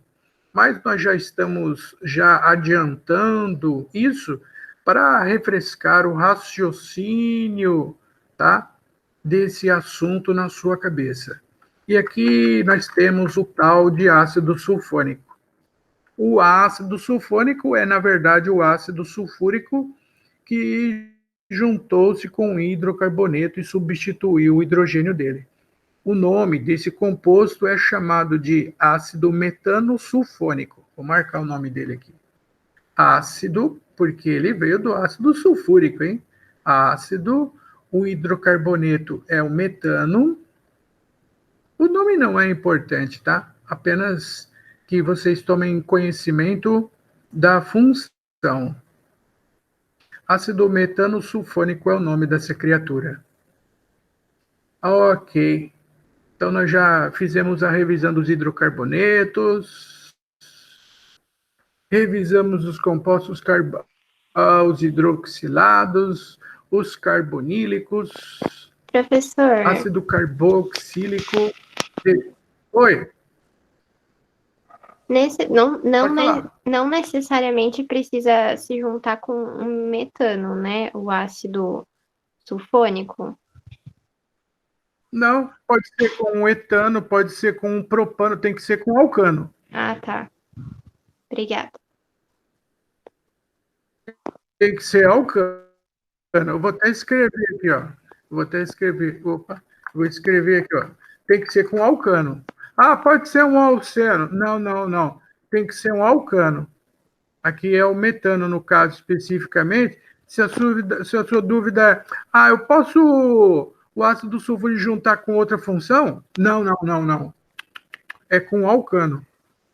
Mas nós já estamos adiantando isso para refrescar o raciocínio, tá, desse assunto na sua cabeça. E aqui nós temos o tal de ácido sulfônico. O ácido sulfônico é, na verdade, o ácido sulfúrico que juntou-se com o hidrocarboneto e substituiu o hidrogênio dele. O nome desse composto é chamado de ácido metanosulfônico. Vou marcar o nome dele aqui. Ácido, porque ele veio do ácido sulfúrico, hein? Ácido, o hidrocarboneto é o metano. O nome não é importante, tá? Apenas que vocês tomem conhecimento da função. Ácido metanosulfônico é o nome dessa criatura. Ok. Então, nós já fizemos a revisão dos hidrocarbonetos, revisamos os compostos os hidroxilados, os carbonílicos, Professor. Ácido carboxílico. Oi. Não necessariamente precisa se juntar com um metano, né? O ácido sulfônico. Não, pode ser com um etano, pode ser com um propano, tem que ser com alcano. Ah, tá. Obrigada. Tem que ser alcano. Eu vou até escrever aqui, ó. Vou até escrever. Opa, vou escrever aqui, ó. Tem que ser com alcano. Ah, pode ser um alceno. Não. Tem que ser um alcano. Aqui é o metano, no caso, especificamente. Se a sua dúvida é, eu posso o ácido sulfúrico juntar com outra função? Não. É com alcano.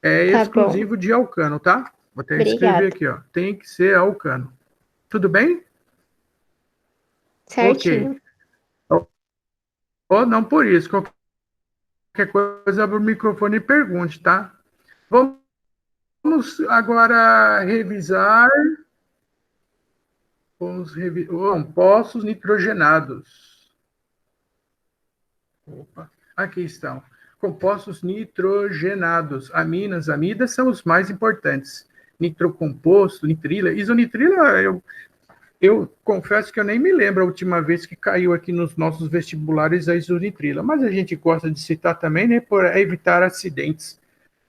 É Tá exclusivo bom. de alcano, tá? Vou até escrever aqui, ó. Tem que ser alcano. Tudo bem? Certinho. Ok. Ou não por isso. Qualquer coisa, abre o microfone e pergunte, tá? Vamos agora revisar os compostos nitrogenados. Opa, aqui estão. Compostos nitrogenados. Aminas, amidas são os mais importantes. Nitrocomposto, nitrila. Isonitrila, eu confesso que eu nem me lembro a última vez que caiu aqui nos nossos vestibulares a isonitrila, mas a gente gosta de citar também, né, por evitar acidentes.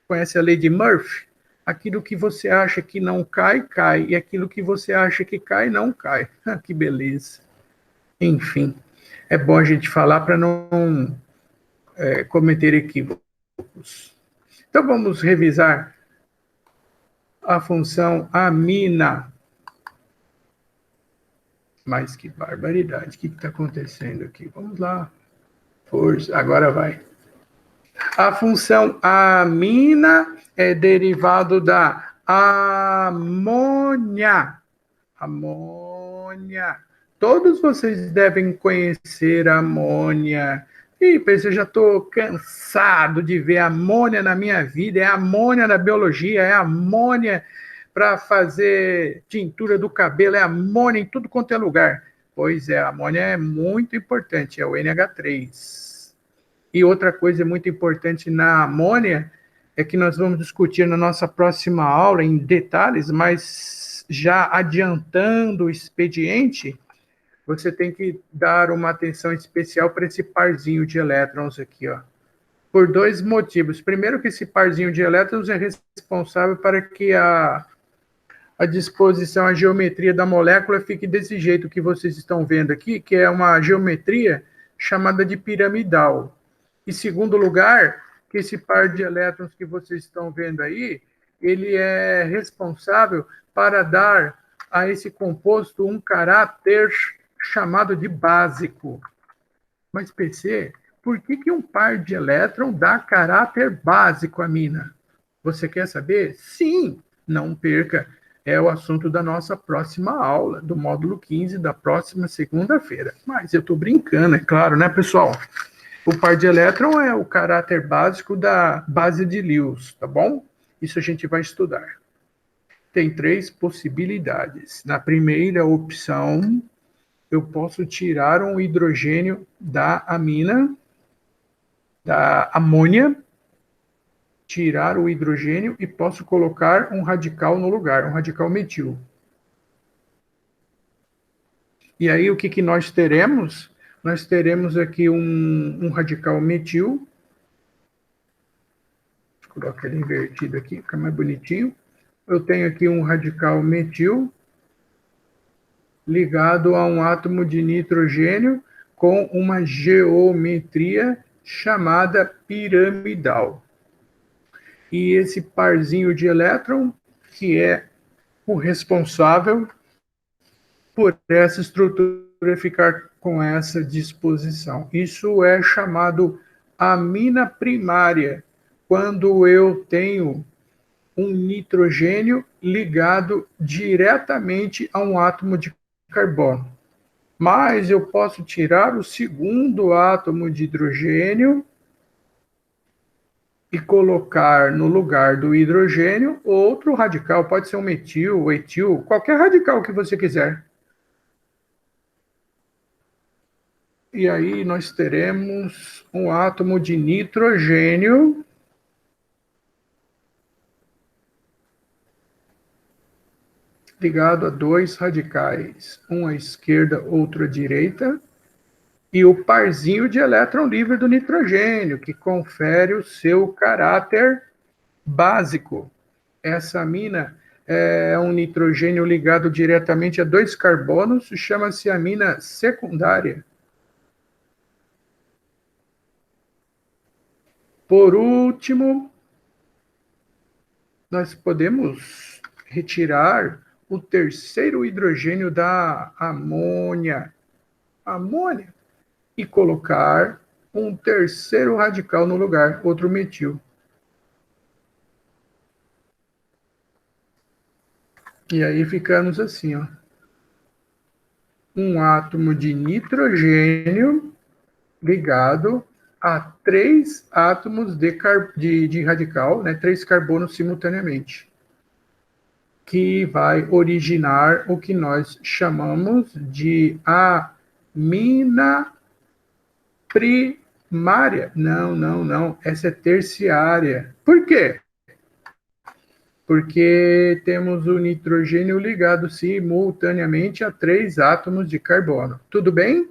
Conhece a lei de Murphy? Aquilo que você acha que não cai, cai. E aquilo que você acha que cai, não cai. Que beleza. Enfim, é bom a gente falar para não cometer equívocos. Então, vamos revisar a função amina. Mas que barbaridade. O que está acontecendo aqui? Vamos lá. Força. Agora vai. A função amina é derivado da amônia. Amônia. Todos vocês devem conhecer a amônia. E eu já estou cansado de ver amônia na minha vida. É amônia na biologia, é amônia para fazer tintura do cabelo, é amônia em tudo quanto é lugar. Pois é, a amônia é muito importante, é o NH3. E outra coisa muito importante na amônia é que nós vamos discutir na nossa próxima aula em detalhes, mas já adiantando o expediente, você tem que dar uma atenção especial para esse parzinho de elétrons aqui, ó. Por dois motivos. Primeiro, que esse parzinho de elétrons é responsável para que a disposição, a geometria da molécula fique desse jeito que vocês estão vendo aqui, que é uma geometria chamada de piramidal. Em segundo lugar, que esse par de elétrons que vocês estão vendo aí, ele é responsável para dar a esse composto um caráter chamado de básico. Mas, PC, por que um par de elétrons dá caráter básico à mina? Você quer saber? Sim, não perca. É o assunto da nossa próxima aula, do módulo 15, da próxima segunda-feira. Mas eu estou brincando, é claro, né, pessoal? O par de elétron é o caráter básico da base de Lewis, tá bom? Isso a gente vai estudar. Tem três possibilidades. Na primeira opção, eu posso tirar um hidrogênio da amina, da amônia, tirar o hidrogênio e posso colocar um radical no lugar, um radical metil. E aí o que nós teremos? Nós teremos aqui um radical metil. Vou colocar ele invertido aqui, fica mais bonitinho. Eu tenho aqui um radical metil ligado a um átomo de nitrogênio com uma geometria chamada piramidal. E esse parzinho de elétron, que é o responsável por essa estrutura ficar com essa disposição. Isso é chamado amina primária, quando eu tenho um nitrogênio ligado diretamente a um átomo de carbono. Mas eu posso tirar o segundo átomo de hidrogênio e colocar no lugar do hidrogênio outro radical, pode ser um metil, etil, qualquer radical que você quiser. E aí nós teremos um átomo de nitrogênio ligado a dois radicais, um à esquerda, outro à direita, e o parzinho de elétron livre do nitrogênio, que confere o seu caráter básico. Essa amina é um nitrogênio ligado diretamente a dois carbonos, chama-se amina secundária. Por último, nós podemos retirar o terceiro hidrogênio da amônia, e colocar um terceiro radical no lugar, outro metil. E aí ficamos assim, ó. Um átomo de nitrogênio ligado a 3 átomos de radical, né, 3 carbonos simultaneamente, que vai originar o que nós chamamos de amina primária. Não. Essa é terciária. Por quê? Porque temos o nitrogênio ligado simultaneamente a 3 átomos de carbono. Tudo bem?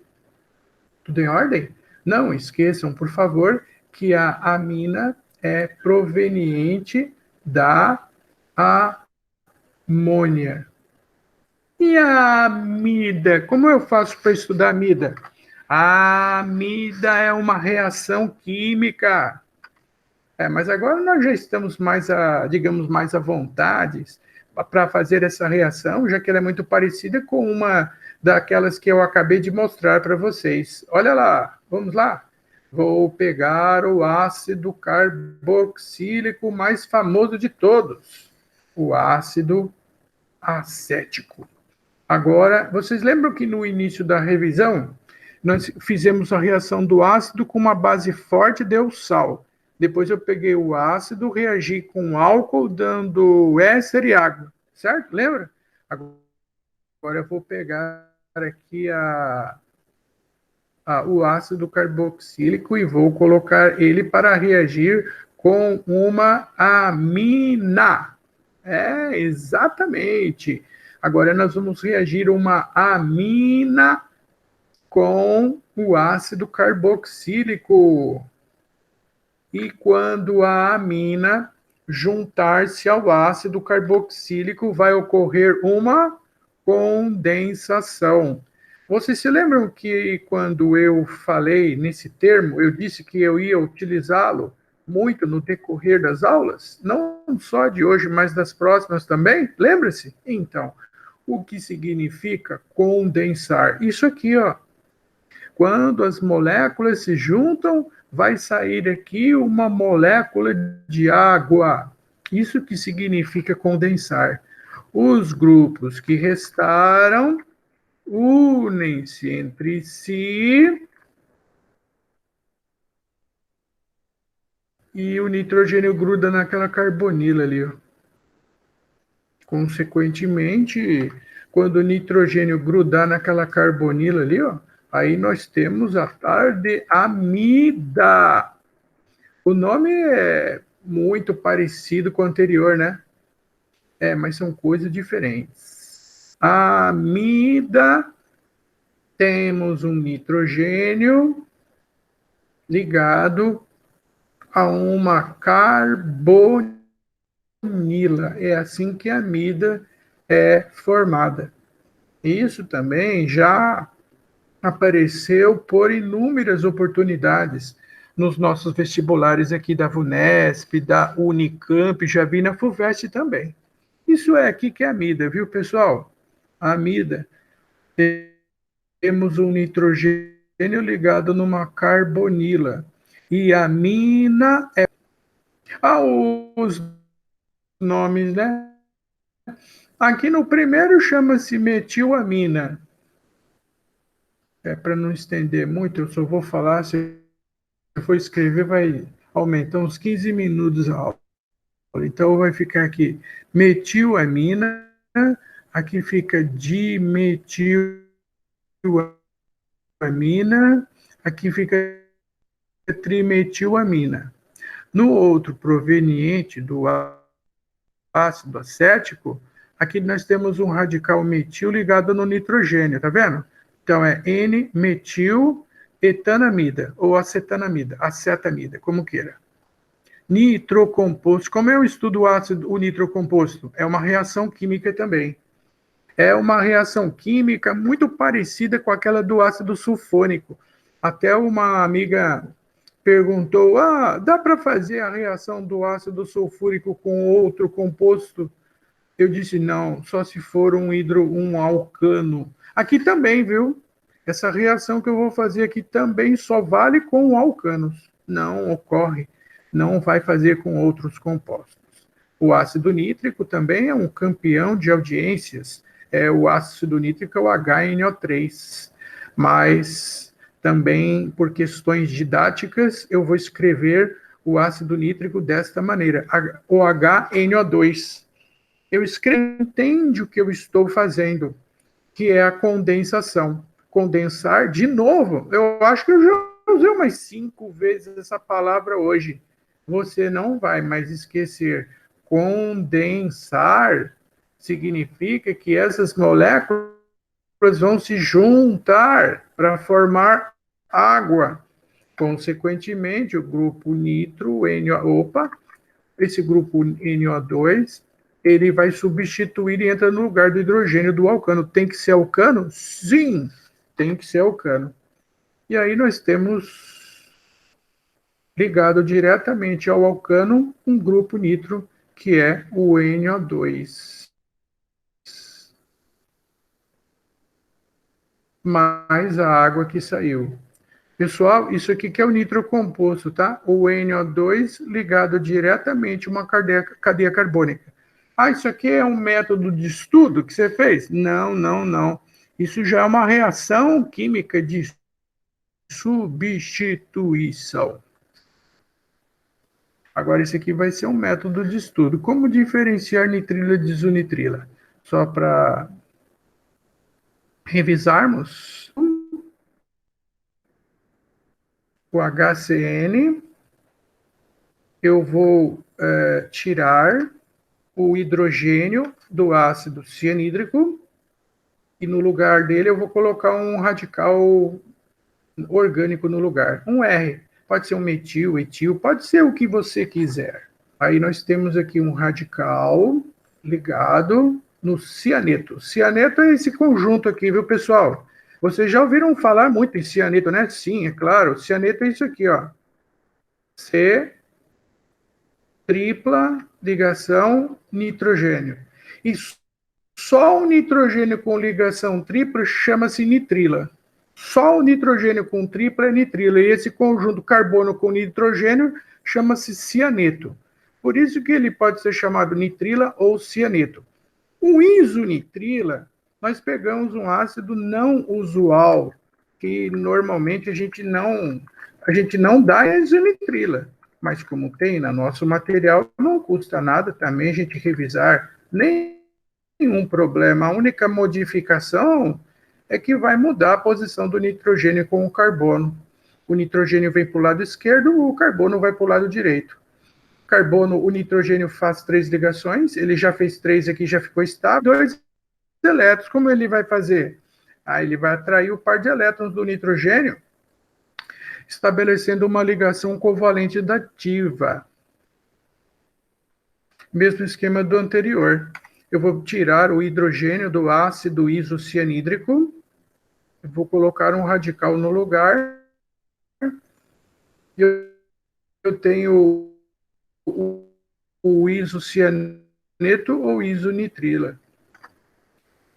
Tudo em ordem? Não esqueçam, por favor, que a amina é proveniente da amônia. E a amida? Como eu faço para estudar a amida? A amida é uma reação química. Mas agora nós já estamos digamos, mais à vontade para fazer essa reação, já que ela é muito parecida com uma daquelas que eu acabei de mostrar para vocês. Olha lá, vamos lá. Vou pegar o ácido carboxílico mais famoso de todos, o ácido acético. Agora, vocês lembram que no início da revisão, nós fizemos a reação do ácido com uma base forte, deu sal. Depois eu peguei o ácido, reagi com álcool, dando éster e água. Certo? Lembra? Agora eu vou pegar aqui o ácido carboxílico e vou colocar ele para reagir com uma amina. Exatamente. Agora nós vamos reagir uma amina com o ácido carboxílico. E quando a amina juntar-se ao ácido carboxílico, vai ocorrer uma condensação. Vocês se lembram que quando eu falei nesse termo, eu disse que eu ia utilizá-lo muito no decorrer das aulas? Não só de hoje, mas das próximas também? Lembra-se? Então, o que significa condensar? Isso aqui, ó. Quando as moléculas se juntam, vai sair aqui uma molécula de água. Isso que significa condensar. Os grupos que restaram unem-se entre si e o nitrogênio gruda naquela carbonila ali, ó. Consequentemente, quando o nitrogênio grudar naquela carbonila ali, ó, aí nós temos a tardeamida. O nome é muito parecido com o anterior, né? Mas são coisas diferentes. A amida, temos um nitrogênio ligado a uma carbonila. É assim que a amida é formada. Isso também já apareceu por inúmeras oportunidades nos nossos vestibulares aqui da VUNESP, da Unicamp, já vi na FUVEST também. Isso é aqui que é a amida, viu, pessoal? A amida, temos um nitrogênio ligado numa carbonila. E a amina é... os nomes, né? Aqui no primeiro chama-se metilamina. Para não estender muito, eu só vou falar, se eu for escrever, vai aumentar uns 15 minutos a aula. Então, vai ficar aqui metilamina, aqui fica dimetilamina, aqui fica trimetilamina. No outro proveniente do ácido acético, aqui nós temos um radical metil ligado no nitrogênio, tá vendo? Então, é N-metil-etanamida, ou acetanamida, acetamida, como queira. Nitrocomposto, como eu estudo o nitrocomposto? É uma reação química também. É uma reação química muito parecida com aquela do ácido sulfônico. Até uma amiga perguntou, dá para fazer a reação do ácido sulfúrico com outro composto? Eu disse, não, só se for um alcano. Aqui também, viu? Essa reação que eu vou fazer aqui também só vale com alcanos. Não ocorre, não vai fazer com outros compostos. O ácido nítrico também é um campeão de audiências. O ácido nítrico é o HNO3. Mas também, por questões didáticas, eu vou escrever o ácido nítrico desta maneira, o HNO2. Eu escrevo, entende o que eu estou fazendo, que é a condensação. Condensar, de novo, eu acho que eu já usei umas 5 vezes essa palavra hoje. Você não vai mais esquecer. Condensar significa que essas moléculas vão se juntar para formar água. Consequentemente, o grupo nitro, esse grupo NO2, ele vai substituir e entra no lugar do hidrogênio do alcano. Tem que ser alcano? Sim, tem que ser alcano. E aí nós temos ligado diretamente ao alcano um grupo nitro, que é o NO2. Mais a água que saiu. Pessoal, isso aqui que é o nitrocomposto, tá? O NO2 ligado diretamente a uma cadeia carbônica. Ah, isso aqui é um método de estudo que você fez? Não, não, não. Isso já é uma reação química de substituição. Agora, esse aqui vai ser um método de estudo. Como diferenciar nitrila de isonitrila? Só para revisarmos, o HCN, eu vou tirar o hidrogênio do ácido cianídrico e no lugar dele eu vou colocar um radical orgânico no lugar, um R. Pode ser um metil, etil, pode ser o que você quiser. Aí nós temos aqui um radical ligado no cianeto. Cianeto é esse conjunto aqui, viu, pessoal? Vocês já ouviram falar muito em cianeto, né? Sim, é claro. Cianeto é isso aqui, ó. C, tripla ligação nitrogênio. E só o nitrogênio com ligação tripla chama-se nitrila. Só o nitrogênio com tripla é nitrila. E esse conjunto carbono com nitrogênio chama-se cianeto. Por isso que ele pode ser chamado nitrila ou cianeto. O isonitrila, nós pegamos um ácido não usual, que normalmente a gente não dá isonitrila. Mas como tem no nosso material, não custa nada também a gente revisar, nenhum problema. A única modificação é que vai mudar a posição do nitrogênio com o carbono. O nitrogênio vem para o lado esquerdo, o carbono vai para o lado direito. Carbono, o nitrogênio faz 3 ligações, ele já fez 3 aqui, já ficou estável. 2 elétrons, como ele vai fazer? Ele vai atrair o par de elétrons do nitrogênio, estabelecendo uma ligação covalente dativa. Mesmo esquema do anterior. Eu vou tirar o hidrogênio do ácido isocianídrico, vou colocar um radical no lugar, e eu tenho o isocianeto ou isonitrila.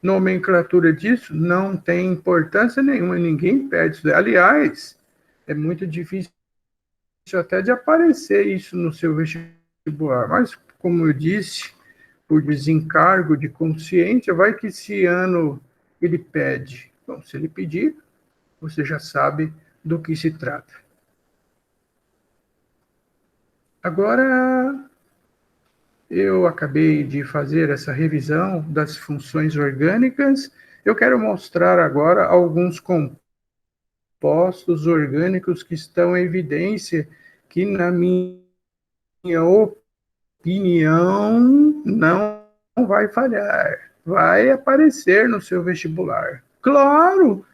Nomenclatura disso não tem importância nenhuma, ninguém pede isso. Aliás, é muito difícil até de aparecer isso no seu vestibular, mas, como eu disse, por desencargo de consciência, vai que esse ano ele pede. Bom, se ele pedir, você já sabe do que se trata. Agora, eu acabei de fazer essa revisão das funções orgânicas. Eu quero mostrar agora alguns compostos orgânicos que estão em evidência, que, na minha opinião, não vai falhar. Vai aparecer no seu vestibular. Claro!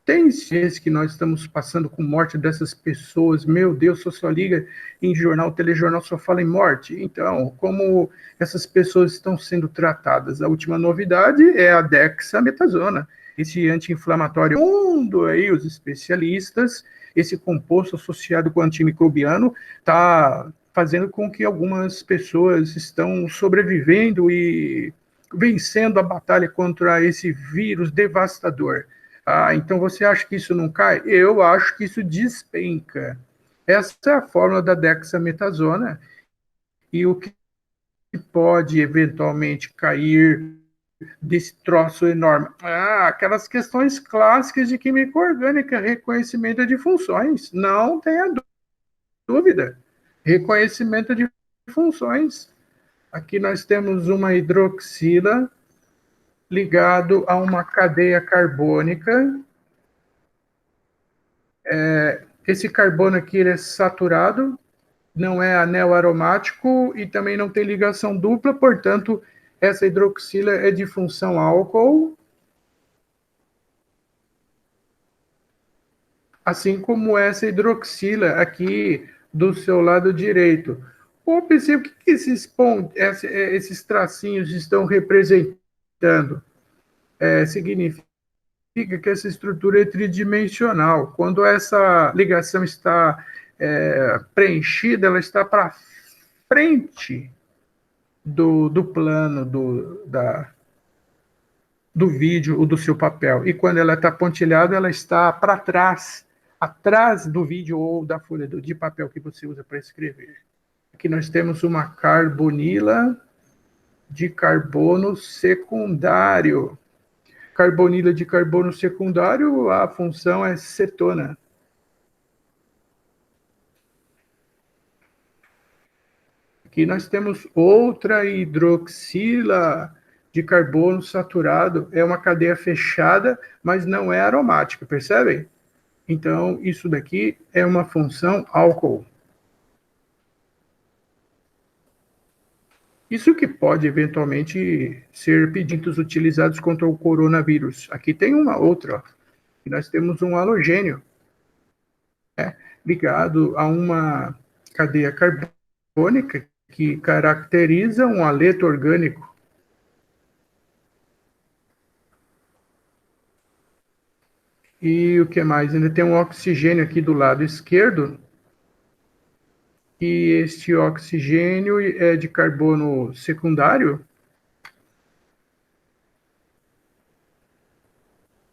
Tem vezes que nós estamos passando com morte dessas pessoas, meu Deus, só liga em jornal, telejornal, só fala em morte. Então, como essas pessoas estão sendo tratadas? A última novidade é a dexametasona, esse anti-inflamatório. Mundo aí, os especialistas, esse composto associado com antimicrobiano está fazendo com que algumas pessoas estão sobrevivendo e vencendo a batalha contra esse vírus devastador. Então você acha que isso não cai? Eu acho que isso despenca. Essa é a fórmula da dexametasona. E o que pode eventualmente cair desse troço enorme? Aquelas questões clássicas de química orgânica, reconhecimento de funções. Não tenha dúvida. Reconhecimento de funções. Aqui nós temos uma hidroxila ligado a uma cadeia carbônica. Esse carbono aqui ele é saturado, não é anel aromático e também não tem ligação dupla, portanto, essa hidroxila é de função álcool, assim como essa hidroxila aqui do seu lado direito. Observe o que esses tracinhos estão representando. Significa que essa estrutura é tridimensional. Quando essa ligação está preenchida, ela está para frente do plano do vídeo ou do seu papel. E quando ela está pontilhada, ela está para trás, atrás do vídeo ou da folha de papel que você usa para escrever. Aqui nós temos uma carbonila de carbono secundário. Carbonila de carbono secundário, a função é cetona. Aqui nós temos outra hidroxila de carbono saturado. É uma cadeia fechada, mas não é aromática, percebem? Então, isso daqui é uma função álcool. Isso que pode, eventualmente, ser pigmentos utilizados contra o coronavírus. Aqui tem uma outra, ó. E nós temos um halogênio, ligado a uma cadeia carbônica que caracteriza um haleto orgânico. E o que mais? Ainda tem um oxigênio aqui do lado esquerdo. E este oxigênio é de carbono secundário,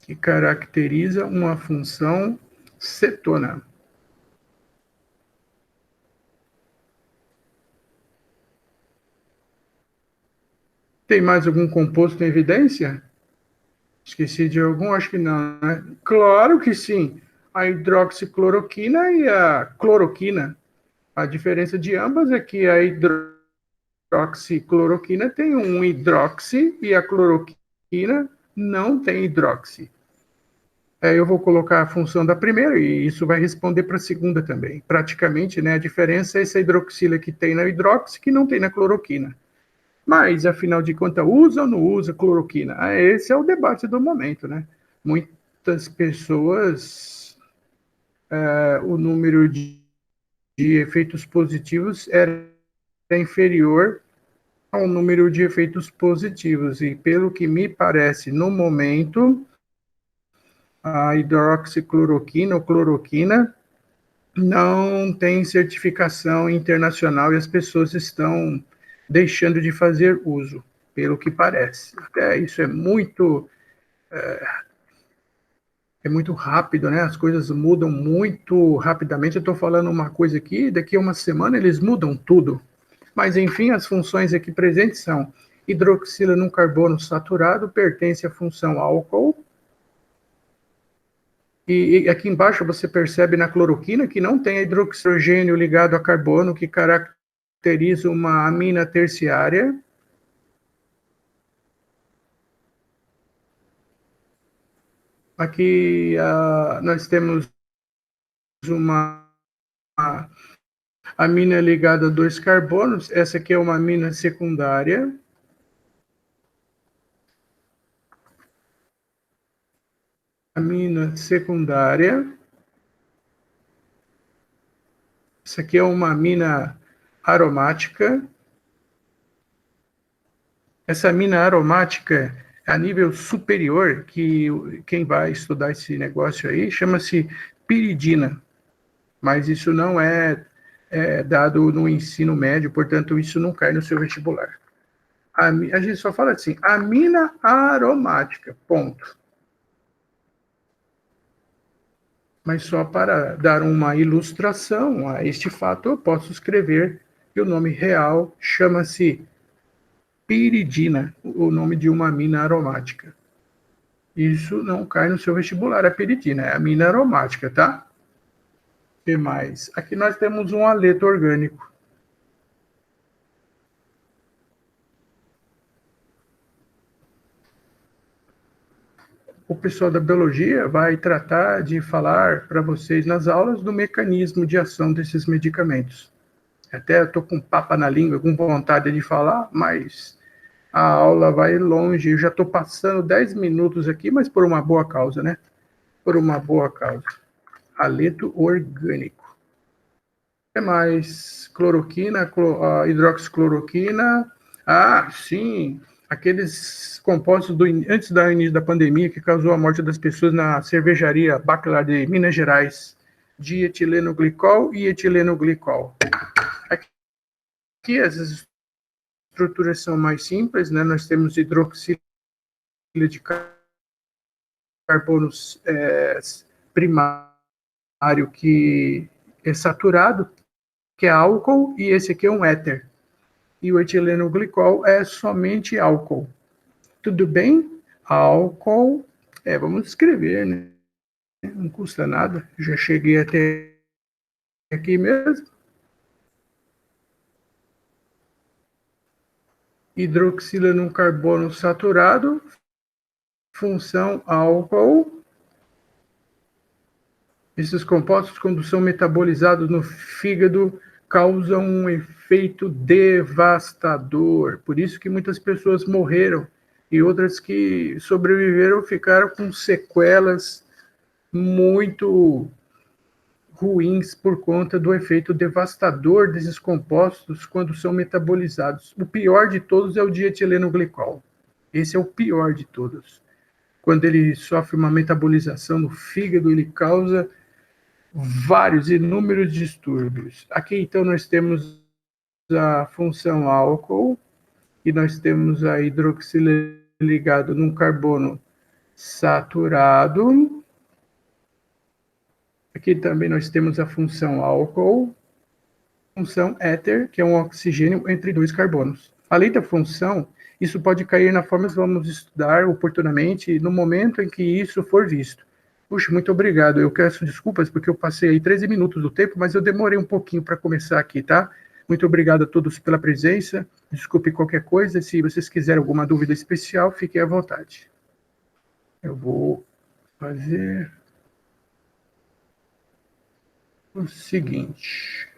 que caracteriza uma função cetona. Tem mais algum composto em evidência? Esqueci de algum? Acho que não, né? Claro que sim. A hidroxicloroquina e a cloroquina. A diferença de ambas é que a hidroxicloroquina tem um hidroxi e a cloroquina não tem hidroxi. Eu vou colocar a função da primeira e isso vai responder para a segunda também. Praticamente, né, a diferença é essa hidroxila que tem na hidroxi que não tem na cloroquina. Mas, afinal de contas, usa ou não usa cloroquina? Esse é o debate do momento, né? Muitas pessoas, o número de efeitos positivos era inferior ao número de efeitos positivos. E, pelo que me parece, no momento, a hidroxicloroquina ou cloroquina não tem certificação internacional e as pessoas estão deixando de fazer uso, pelo que parece. Até isso é muito rápido, né? As coisas mudam muito rapidamente. Eu estou falando uma coisa aqui, daqui a uma semana eles mudam tudo. Mas, enfim, as funções aqui presentes são hidroxila num carbono saturado, pertence à função álcool. E aqui embaixo você percebe na cloroquina que não tem hidroxigênio ligado a carbono, que caracteriza uma amina terciária. Aqui nós temos uma amina ligada a 2 carbonos. Essa aqui é uma amina secundária. Amina secundária. Essa aqui é uma amina aromática. Essa amina aromática a nível superior, que quem vai estudar esse negócio aí, chama-se piridina. Mas isso não é dado no ensino médio, portanto, isso não cai no seu vestibular. A gente só fala assim, amina aromática, ponto. Mas só para dar uma ilustração a este fato, eu posso escrever que o nome real chama-se piridina, o nome de uma amina aromática. Isso não cai no seu vestibular, a piridina, é amina aromática, tá? O que mais? Aqui nós temos um haleto orgânico. O pessoal da biologia vai tratar de falar para vocês nas aulas do mecanismo de ação desses medicamentos. Até eu estou com papa na língua, com vontade de falar, mas a aula vai longe. Eu já estou passando 10 minutos aqui, mas por uma boa causa, né? Por uma boa causa. Haleto orgânico. que mais? Cloroquina, hidroxicloroquina. Sim, aqueles compostos antes do início da pandemia que causou a morte das pessoas na cervejaria Bacelar de Minas Gerais, dietilenoglicol e etilenoglicol. Aqui essas estruturas são mais simples, né? Nós temos hidroxila de carbono primário que é saturado, que é álcool, e esse aqui é um éter. E o etilenoglicol é somente álcool. Tudo bem? Álcool, vamos escrever, né? Não custa nada, já cheguei até aqui mesmo. Hidroxila num carbono saturado, função álcool. Esses compostos, quando são metabolizados no fígado, causam um efeito devastador. Por isso que muitas pessoas morreram e outras que sobreviveram ficaram com sequelas muito ruins por conta do efeito devastador desses compostos quando são metabolizados. O pior de todos é o dietilenoglicol. Esse é o pior de todos. Quando ele sofre uma metabolização no fígado, ele causa vários, inúmeros distúrbios. Aqui, então, nós temos a função álcool e nós temos a hidroxila ligado num carbono saturado. Aqui também nós temos a função álcool, função éter, que é um oxigênio entre dois carbonos. Além da função, isso pode cair na forma que vamos estudar oportunamente no momento em que isso for visto. Puxa, muito obrigado. Eu peço desculpas porque eu passei aí 13 minutos do tempo, mas eu demorei um pouquinho para começar aqui, tá? Muito obrigado a todos pela presença. Desculpe qualquer coisa. Se vocês quiserem alguma dúvida especial, fiquem à vontade. Eu vou fazer o seguinte.